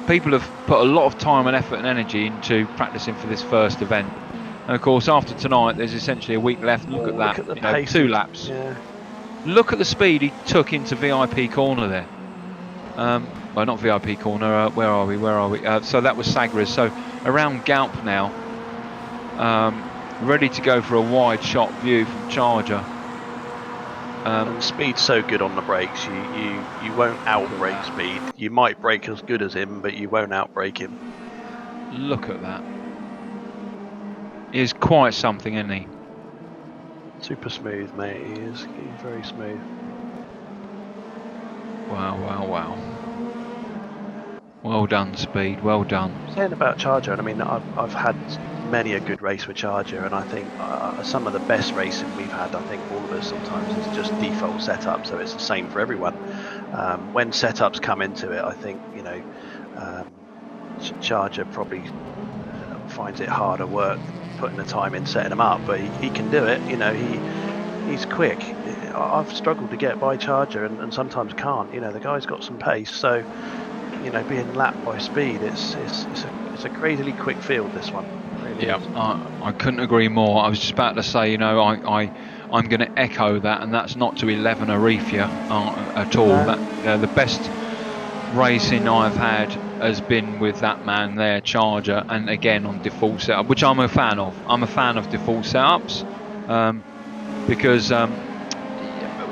people have put a lot of time and effort and energy into practicing for this first event. And of course, after tonight, there's essentially a week left. Look at that, look at the 2 laps. Yeah. Look at the speed he took into VIP corner there. Well, not VIP corner. Where are we? So that was Sagres. So around Galp now, ready to go for a wide shot view from Charger. And Speed's so good on the brakes. You won't outbrake Speed. You might brake as good as him, but you won't outbrake him. Look at that. He is quite something, isn't he? Super smooth, mate. He's very smooth. Wow. Well done, Speed. Well done. Saying about Charger, and I mean, I've had many a good race with Charger, and I think some of the best racing we've had, I think all of us sometimes, is just default setup, so it's the same for everyone. When setups come into it, I think, you know, Charger probably finds it harder work putting the time in setting them up, but he can do it. You know, he's quick. I've struggled to get by Charger and sometimes can't. You know, the guy's got some pace, so, you know, being lapped by Speed, it's a crazily quick field, this one. Really. Yeah, I couldn't agree more. I was just about to say, you know, I'm going to echo that, and that's not to 11 Arifia at all. No. That the best racing I've had has been with that man there, Charger, and again on default setup, which I'm a fan of. I'm a fan of default setups because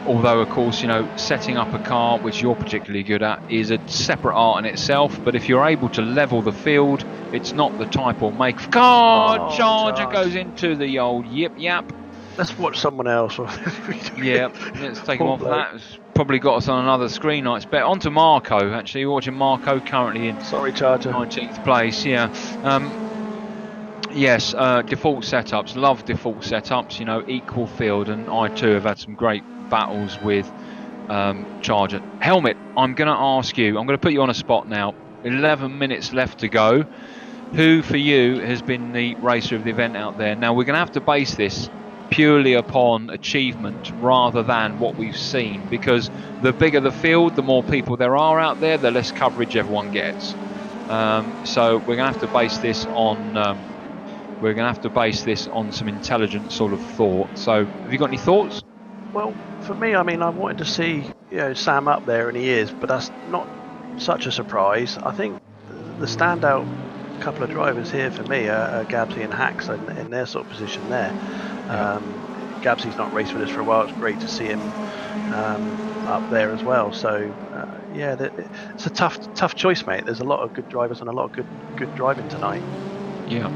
although of course, you know, setting up a car, which you're particularly good at, is a separate art in itself, but if you're able to level the field, it's not the type or make of car. Charger goes into the old yip. Let's watch someone else. Yeah, let's take him off that. It's probably got us on another screen. It's better. On to Marco, actually. You're watching Marco currently in Charger. 19th place, yeah. Yes, default setups. Love default setups, you know, equal field. And I too have had some great battles with Charger. Helmit, I'm going to ask you, I'm going to put you on a spot now. 11 minutes left to go. Who for you has been the racer of the event out there? Now, we're going to have to base this purely upon achievement rather than what we've seen, because the bigger the field, the more people there are out there, the less coverage everyone gets. So we're going to have to base this on some intelligent sort of thought. So have you got any thoughts? Well, for me, I mean, I wanted to see, you know, Sam up there, and he is, but that's not such a surprise. I think the standout couple of drivers here for me are Gabsy and Hacks in their sort of position there. Gabsy's not raced with us for a while. It's great to see him up there as well. So yeah, it's a tough choice, mate. There's a lot of good drivers and a lot of good driving tonight. Yeah.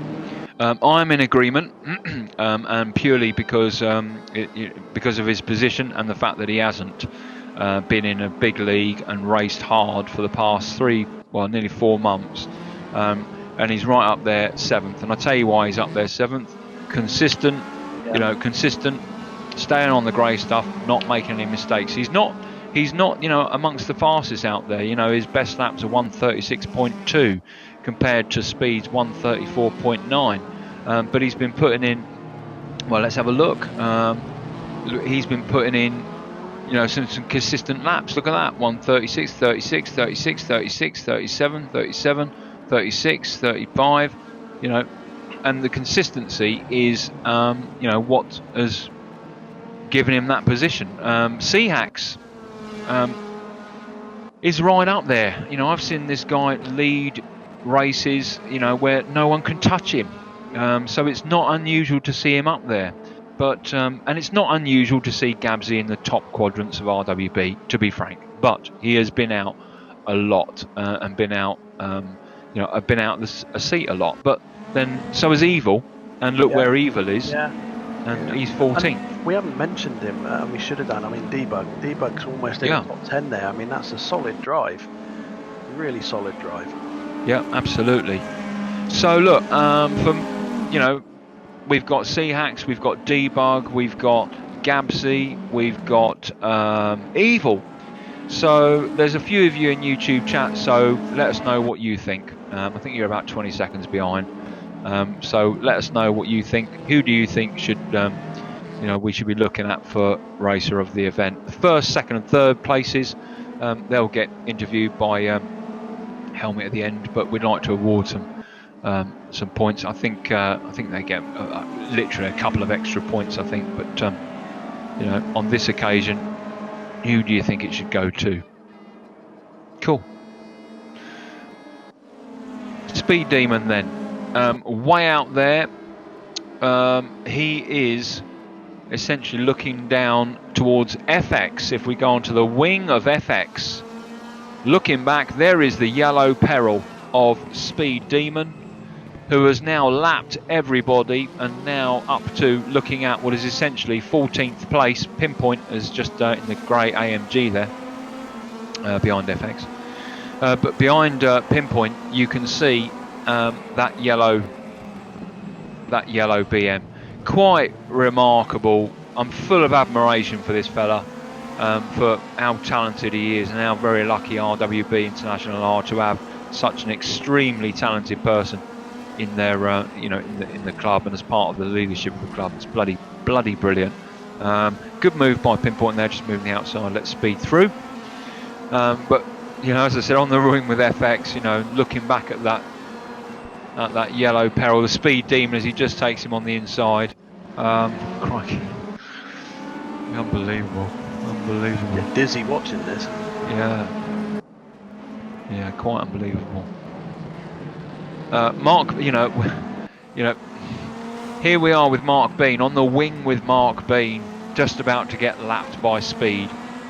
I'm in agreement, and purely because because of his position and the fact that he hasn't been in a big league and raced hard for the past nearly 4 months, and he's right up there 7th. And I tell you why he's up there 7th: consistent, consistent, staying on the grey stuff, not making any mistakes. He's not, amongst the fastest out there. His best laps are 136.2 compared to Speed's 134.9. But he's been putting in, well, let's have a look. He's been putting in, some consistent laps. Look at that: 136, 36, 36, 36, 37, 37, 36, 35. And the consistency is, what has given him that position. C-Hacks is right up there. I've seen this guy lead races, where no one can touch him. So it's not unusual to see him up there. But and it's not unusual to see Gabsy in the top quadrants of RWB, to be frank. But he has been out a lot and been out, I've been out a seat a lot. But then so is Evil, and look where Evil is. Yeah. And he's 14th. And we haven't mentioned him, and we should have done. I mean, Debug's almost in the top 10 there. I mean, that's a solid drive, really solid drive. Yeah, absolutely. So look, we've got C-Hacks, we've got Debug, we've got Gabsy, we've got Evil. So there's a few of you in YouTube chat, so let us know what you think. I think you're about 20 seconds behind. So let us know what you think. Who do you think should, we should be looking at for racer of the event? The first, second, and third places, they'll get interviewed by Helmit at the end, but we'd like to award some points. I think they get literally a couple of extra points. I think, but on this occasion, who do you think it should go to? Cool. Speed Demon then. Way out there, he is essentially looking down towards FX. If we go onto the wing of FX, looking back, there is the yellow peril of Speed Demon, who has now lapped everybody and now up to looking at what is essentially 14th place. Pinpoint is just in the grey AMG there, behind FX. But behind Pinpoint, you can see that yellow BM. Quite remarkable. I'm full of admiration for this fella, for how talented he is, and how very lucky RWB International are to have such an extremely talented person in their in the club and as part of the leadership of the club. It's bloody brilliant. Good move by Pinpoint there, just moving the outside. Let's speed through. But as I said, on the wing with FX, looking back at that yellow peril, the Speed Demon, as he just takes him on the inside. Crikey. Unbelievable. You're dizzy watching this. Yeah, quite unbelievable. Mark, here we are with Mark Bean, on the wing with Mark Bean, just about to get lapped by Speed.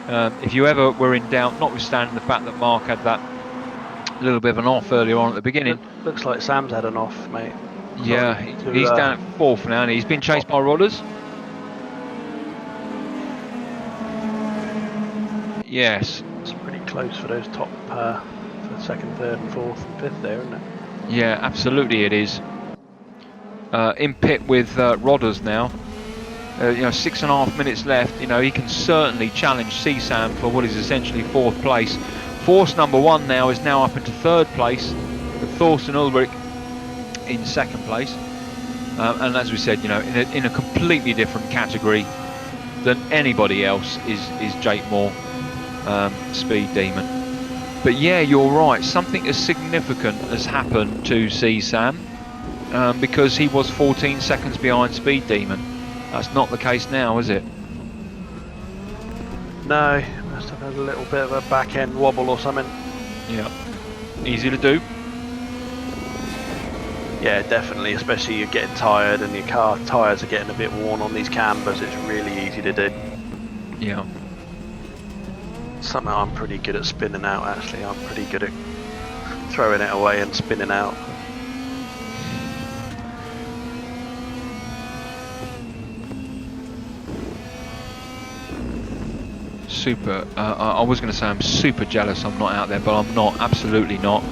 If you ever were in doubt, notwithstanding the fact that Mark had that little bit of an off earlier on at the beginning. Looks like Sam's had an off, mate. Yeah, he's down at 4th now, and he's been chased by Rodders. Yes. It's pretty close for those top for 2nd, 3rd, and 4th and 5th there, isn't it? Yeah, absolutely it is. In pit with Rodders now. 6.5 minutes left. He can certainly challenge CSAM for what is essentially 4th place. Force number 1 now is now up into 3rd place, with Thorsten Ulrich in 2nd place. And as we said, in a completely different category than anybody else is Jake Moore, Speed Demon. But yeah, you're right. Something as significant has happened to CSAM, because he was 14 seconds behind Speed Demon. That's not the case now, is it? No, must have had a little bit of a back end wobble or something. Yeah, easy to do. Yeah, definitely, especially you're getting tired and your car tyres are getting a bit worn on these cambers. It's really easy to do. Yeah. Something I'm pretty good at spinning out, actually. I'm pretty good at throwing it away and spinning out. Super. I was going to say I'm super jealous I'm not out there, but I'm not. Absolutely not.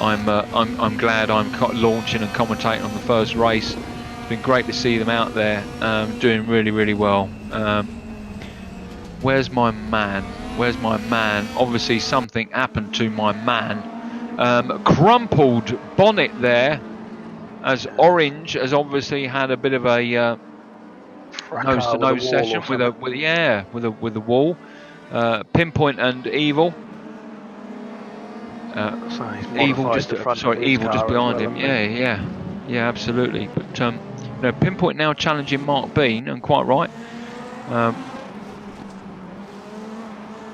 I'm glad I'm launching and commentating on the first race. It's been great to see them out there doing really, really well. Where's my man? Where's my man? Obviously something happened to my man. Crumpled bonnet there, as Orange has obviously had a bit of a nose-to-nose session with the wall. Pinpoint and Evil. Evil just Evil just behind him. Yeah, absolutely. But Pinpoint now challenging Mark Bean, and quite right.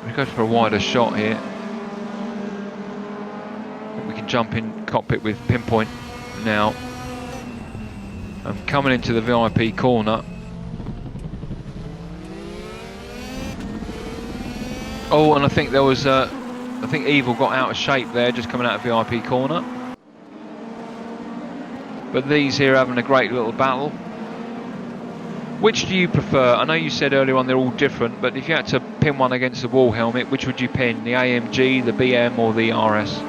We go for a wider shot here. I think we can jump in cockpit with Pinpoint now. Coming into the VIP corner. Oh, and I think there was I think Evil got out of shape there, just coming out of VIP corner. But these here having a great little battle. Which do you prefer? I know you said earlier on they're all different, but if you had to pin one against the wall, Helmit, which would you pin? The AMG, the BM or the RS?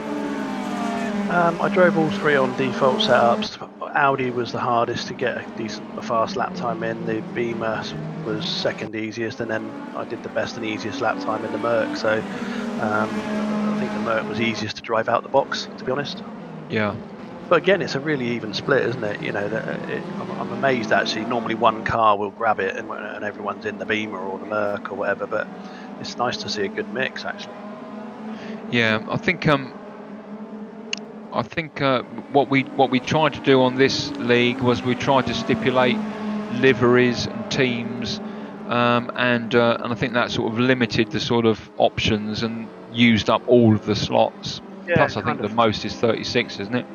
I drove all three on default setups. Audi was the hardest to get a fast lap time in. The Beamer was second easiest, and then I did the best and easiest lap time in the Merc. So I think the Merc was easiest to drive out the box, to be honest. Yeah. But again, it's a really even split, isn't it? You know, I'm amazed actually. Normally one car will grab it and everyone's in the Beamer or the Merc or whatever, but it's nice to see a good mix actually. Yeah, I think what we tried to do on this league was we tried to stipulate liveries and teams, and I think that sort of limited the sort of options and used up all of the slots. Yeah, Plus, I think the most is 36, isn't it?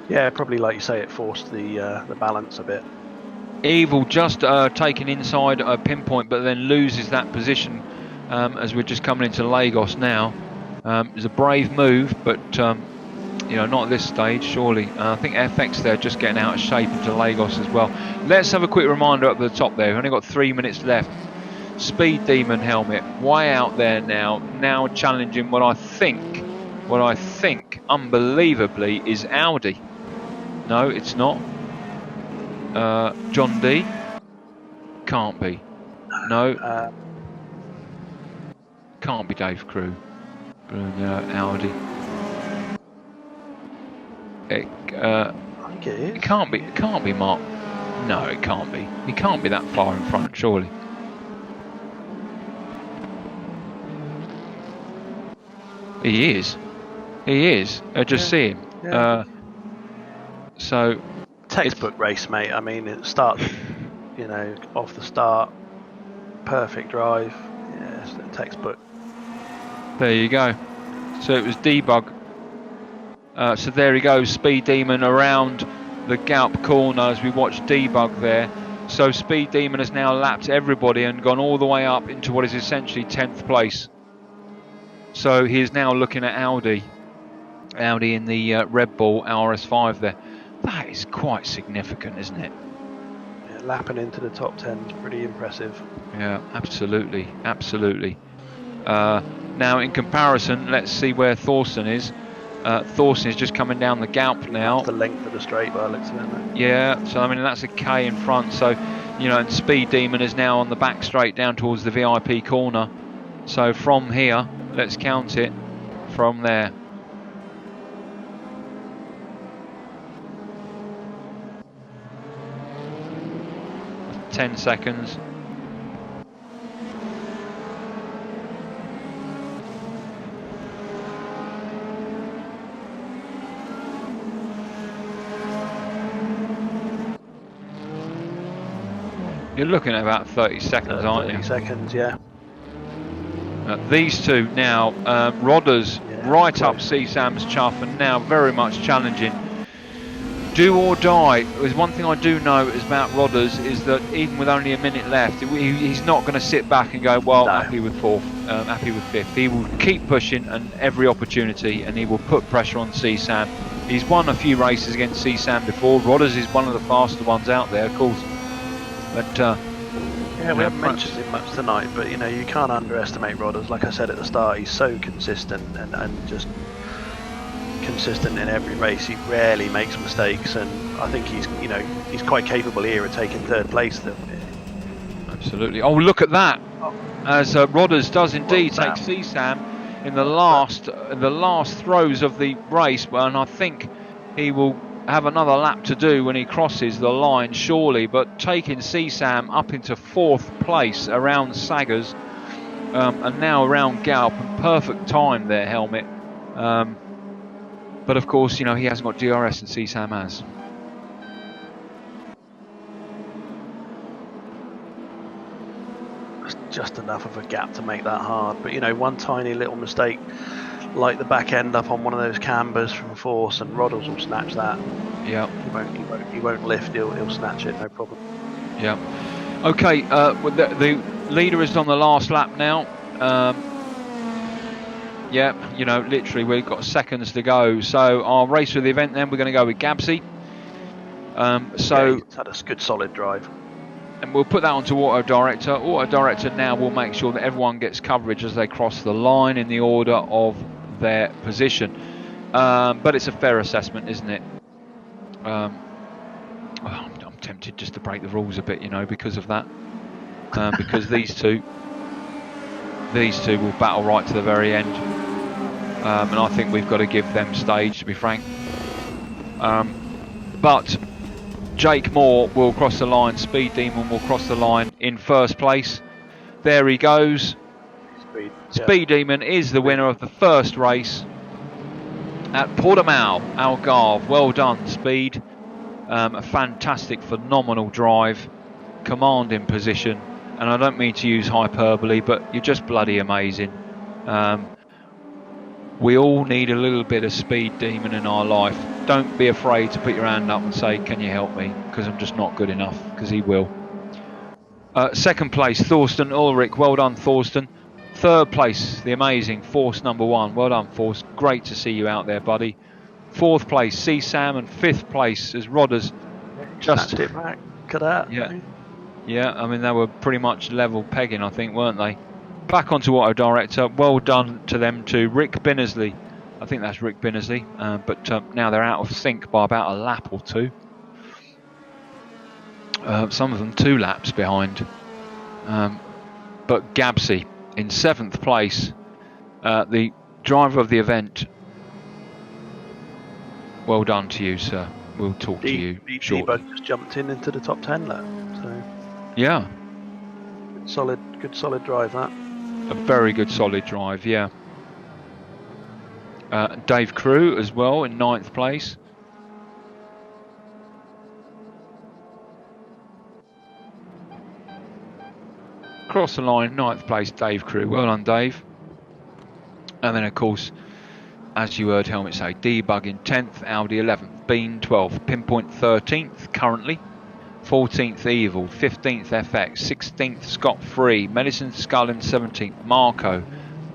Yeah, probably like you say, it forced the balance a bit. Evil just taken inside a Pinpoint, but then loses that position as we're just coming into Lagos now. It's a brave move, but not at this stage, surely. I think FX there just getting out of shape into Lagos as well. Let's have a quick reminder up at the top there. We've only got 3 minutes left. Speed Demon Helmet, way out there now challenging what I think unbelievably is Audi. No, it's not. John D. Can't be. No. Can't be Dave Crew. Audi. I think it is. It can't be. It can't be Mark. No, it can't be. He can't be that far in front, surely. He is. He is. Just see him. Yeah. So. Textbook race, mate. I mean, it starts, off the start, perfect drive. Yeah, it's a textbook. There you go. So it was debug. So there he goes, Speed Demon around the Galp corner as we watch debug there. So Speed Demon has now lapped everybody and gone all the way up into what is essentially 10th place. So he is now looking at Audi in the Red Bull RS5 there. That is quite significant, isn't it? Yeah, lapping into the top 10 is pretty impressive. Yeah, absolutely. Now in comparison, let's see where Thorsten is. Thorsten is just coming down the Galp now. That's the length of the straight by the looks of it. Yeah, so I mean that's a K in front. So, and Speed Demon is now on the back straight down towards the VIP corner. So from here, let's count it from there. 10 seconds. You're looking at about 30 seconds, aren't you? 30 seconds, yeah. These two now, Rodders. Yeah, right up CSAM's chuff, and now very much challenging. Do or die. There's one thing I do know is about Rodders is that even with only a minute left, he's not going to sit back and go, well, No. happy with fourth, happy with fifth. He will keep pushing and every opportunity, and he will put pressure on CSAM. He's won a few races against CSAM before. Rodders is one of the faster ones out there, of course. But yeah, we haven't mentioned him much tonight, but you know, you can't underestimate Rodders. Like I said at the start, he's so consistent and just consistent in every race. He rarely makes mistakes, and I think he's quite capable here of taking third place. Absolutely. Oh, look at that! As Rodders does indeed take CSAM in the last throes of the race, and I think he will have another lap to do when he crosses the line, surely. But taking CSAM up into fourth place around Saggers, and now around Galp, and perfect time there, Helmit. But of course, you know, he hasn't got DRS and CSAM has. Just enough of a gap to make that hard, but you know, one tiny little mistake like the back end up on one of those cambers from force, and Rodders will snatch that. Yeah, he won't lift. He'll snatch it, no problem. Yeah. Okay. The leader is on the last lap now. Yeah, you know, literally we've got seconds to go. So our race for the event, then we're going to go with Gabsy. So he's had a good solid drive. And we'll put that onto Auto Director. Auto Director now will make sure that everyone gets coverage as they cross the line in the order of their position. But it's a fair assessment, isn't it? I'm tempted just to break the rules a bit, you know, because of that. Because these two will battle right to the very end. And I think we've got to give them stage, to be frank. But Jake Moore will cross the line. Speed Demon will cross the line in first place. There he goes. Speed Demon is the winner of the first race at Portimao, Algarve. Well done, Speed. A fantastic, phenomenal drive. Commanding position. And I don't mean to use hyperbole, but you're just bloody amazing. We all need a little bit of Speed Demon in our life. Don't be afraid to put your hand up and say, can you help me? Because I'm just not good enough, because he will. Second place, Thorsten Ulrich. Well done, Thorsten. Third place, the amazing Force number 1. Well done, Force. Great to see you out there, buddy. Fourth place, CSAM. And fifth place is Rodders. Just it back. Look at that. Yeah, I mean, they were pretty much level pegging, I think, weren't they? Back onto Auto Director. Well done to them too. Rick Binnersley. I think that's Rick Binnersley. But now they're out of sync by about a lap or two. Some of them 2 laps behind. But Gabsy in 7th place. The driver of the event. Well done to you, sir. We'll talk to you shortly. D-Bug just jumped into the top 10 lap. So yeah. Good solid drive, that. A very good solid drive, yeah. Dave Crew as well in 9th place. Across the line, 9th place, Dave Crew. Well done, Dave. And then, of course, as you heard Helmit say, Debug in 10th, Audi 11th, Bean 12th, Pinpoint 13th currently, 14th Evil, 15th FX, 16th Scott Free, Medicine Skull in 17th, Marco,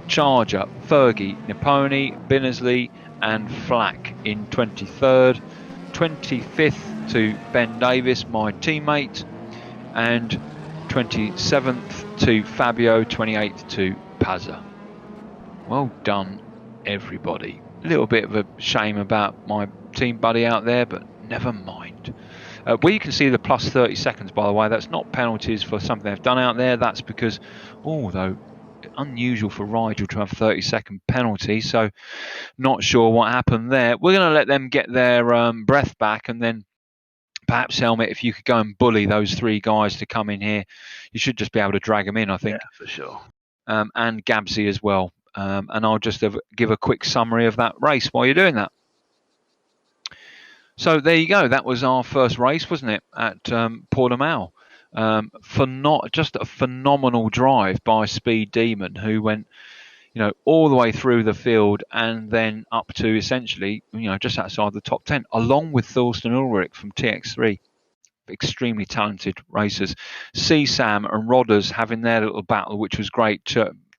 Charger, Fergie, Nipponi, Binnersley and Flack in 23rd, 25th to Ben Davis, my teammate, and 27th to Fabio, 28th to Pazza. Well done, everybody. A little bit of a shame about my team buddy out there, but never mind. Where you can see the plus 30 seconds, by the way, that's not penalties for something they've done out there. That's because, although unusual for Rigel to have 30-second penalty, so not sure what happened there. We're going to let them get their breath back, and then perhaps, Helmit, if you could go and bully those 3 guys to come in here, you should just be able to drag them in, I think. Yeah, for sure. And Gabsy as well. And I'll just give a quick summary of that race while you're doing that. So there you go. That was our first race, wasn't it, at Portimao? Just a phenomenal drive by Speed Demon, who went, all the way through the field and then up to essentially, just outside the top 10, along with Thorsten Ulrich from TX3. Extremely talented racers. See Sam and Rodders having their little battle, which was great.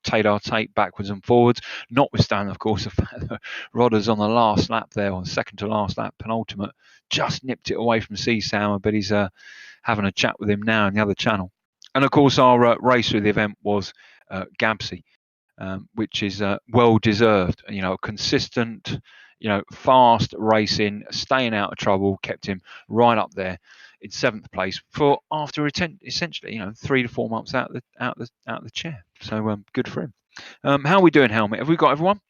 Tate backwards and forwards, notwithstanding, of course, the fact that Rodders on the last lap there, or second to last lap, penultimate, just nipped it away from C Sam, but he's having a chat with him now in the other channel. And of course, our racer of the event was Gabsy, which is well deserved. Consistent, fast racing, staying out of trouble, kept him right up there in 7th place for after essentially 3 to 4 months out the chair. So good for him. How are we doing, Helmit? Have we got everyone?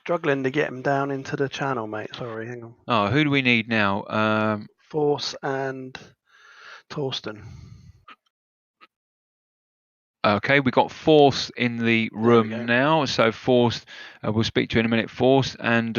Struggling to get him down into the channel, mate. Sorry, hang on. Oh, who do we need now? Force and Torsten. Okay, we've got Force in the room now. So Force, we'll speak to you in a minute, Force. And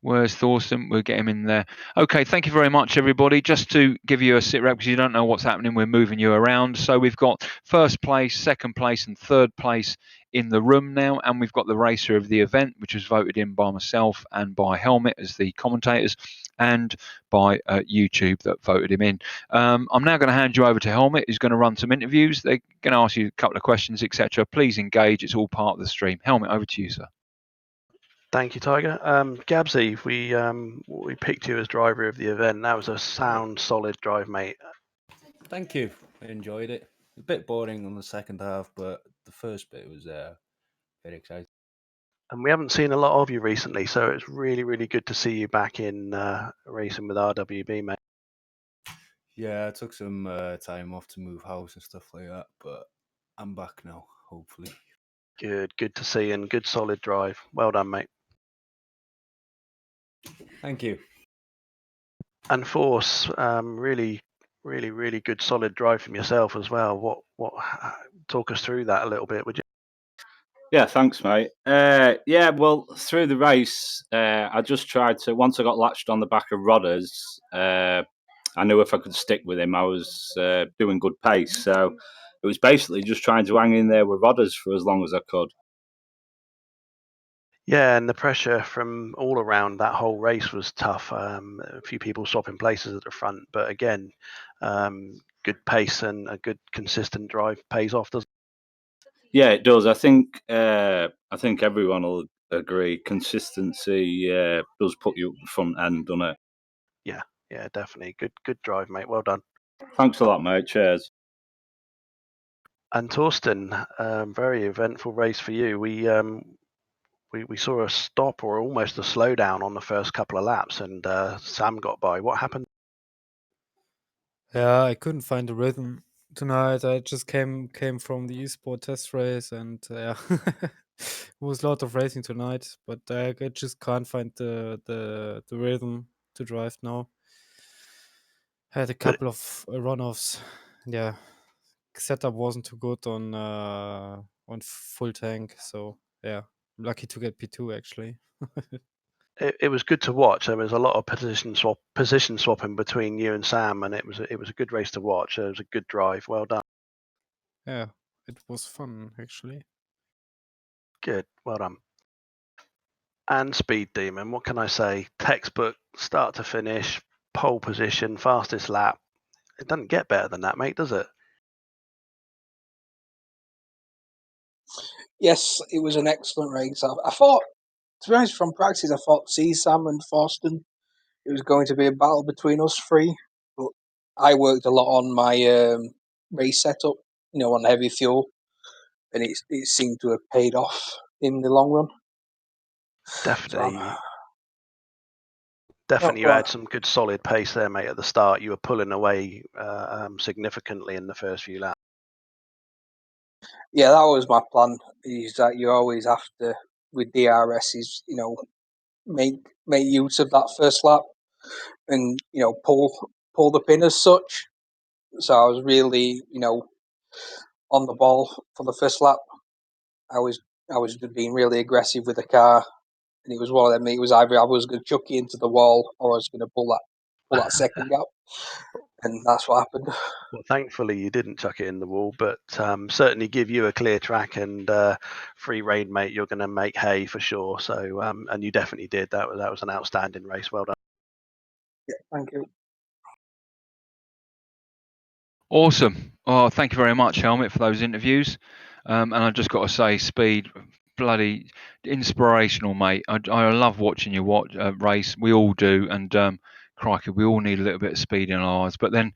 where's Thorsten? We'll get him in there. Okay, thank you very much, everybody. Just to give you a sit rep, because you don't know what's happening, we're moving you around. So we've got 1st place, 2nd place, and 3rd place in the room now. And we've got the racer of the event, which was voted in by myself and by Helmit as the commentators, and by YouTube that voted him in. I'm now going to hand you over to Helmit, who's going to run some interviews. They're going to ask you a couple of questions, etc. Please engage. It's all part of the stream. Helmit, over to you, sir. Thank you, Tyger. Gabsy, we picked you as driver of the event. That was a sound, solid drive, mate. Thank you. I enjoyed it. A bit boring on the second half, but the first bit was very exciting. And we haven't seen a lot of you recently, so it's really, really good to see you back in racing with RWB, mate. Yeah, I took some time off to move house and stuff like that, but I'm back now, hopefully. Good to see, and good solid drive. Well done, mate. Thank you. And Force, really, really, really good solid drive from yourself as well. What? Talk us through that a little bit, would you? Yeah, thanks, mate. Well, through the race, I just tried to. Once I got latched on the back of Rodders, I knew if I could stick with him, I was doing good pace. So it was basically just trying to hang in there with Rodders for as long as I could. Yeah, and the pressure from all around that whole race was tough. A few people swapping places at the front, but again, good pace and a good consistent drive pays off, doesn't it? Yeah, it does. I think everyone will agree. Consistency does put you at the front end, doesn't it? Yeah, definitely. Good drive, mate. Well done. Thanks a lot, mate. Cheers. And Torsten, very eventful race for you. We saw a stop or almost a slowdown on the first couple of laps, and Sam got by. What happened? Yeah, I couldn't find a rhythm tonight. I just came from the esport test race, and it was a lot of racing tonight. But I just can't find the rhythm to drive now. Had a couple of runoffs. Yeah, setup wasn't too good on full tank. So yeah, lucky to get P2 actually. It was good to watch. There was a lot of position swapping between you and Sam, and it was a good race to watch. It was a good drive. Well done. Yeah, it was fun actually. Good. Well done. And Speed Demon, what can I say? Textbook, start to finish, pole position, fastest lap. It doesn't get better than that, mate, does it? Yes, it was an excellent race. I thought, to be honest, from practice, I thought Sam and Forsten, it was going to be a battle between us three. But I worked a lot on my race setup, on heavy fuel, and it seemed to have paid off in the long run. Definitely. So Definitely, you had some good solid pace there, mate. At the start, you were pulling away significantly in the first few laps. Yeah, that was my plan. Is that you always have to, with DRS, is make use of that first lap, and pull the pin as such. So I was really on the ball for the first lap. I was being really aggressive with the car, and it was one of them. It was either I was going to chuck it into the wall or I was going to pull that second gap. and that's what happened. Well, thankfully you didn't chuck it in the wall, but certainly give you a clear track and free rein, mate. You're going to make hay for sure. So, and you definitely did. That was an outstanding race. Well done. Yeah, thank you. Awesome. Oh, thank you very much, Helmit, for those interviews. And I just got to say, speed, bloody inspirational, mate. I love watching you race. We all do, and crikey, we all need a little bit of speed in our lives. But then,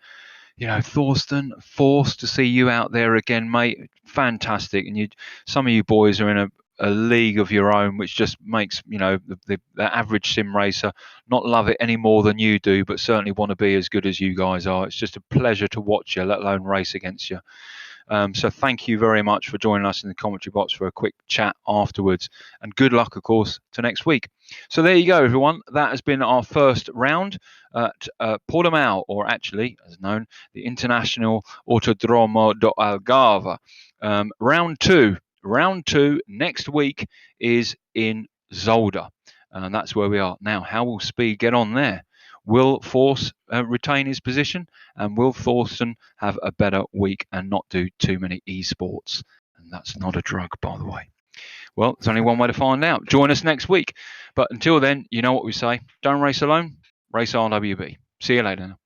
Thorsten, forced to see you out there again, mate. Fantastic. And some of you boys are in a league of your own, which just makes, the average sim racer not love it any more than you do, but certainly want to be as good as you guys are. It's just a pleasure to watch you, let alone race against you. So thank you very much for joining us in the commentary box for a quick chat afterwards. And good luck, of course, to next week. So there you go, everyone. That has been our first round at Portimao, or actually, as known, the International Autodromo do Algarve. Round two next week is in Zolder. And that's where we are. Now, how will Speed get on there? Will Force retain his position? And will Thorsten have a better week and not do too many esports? And that's not a drug, by the way. Well, there's only one way to find out. Join us next week. But until then, you know what we say. Don't race alone. Race RWB. See you later.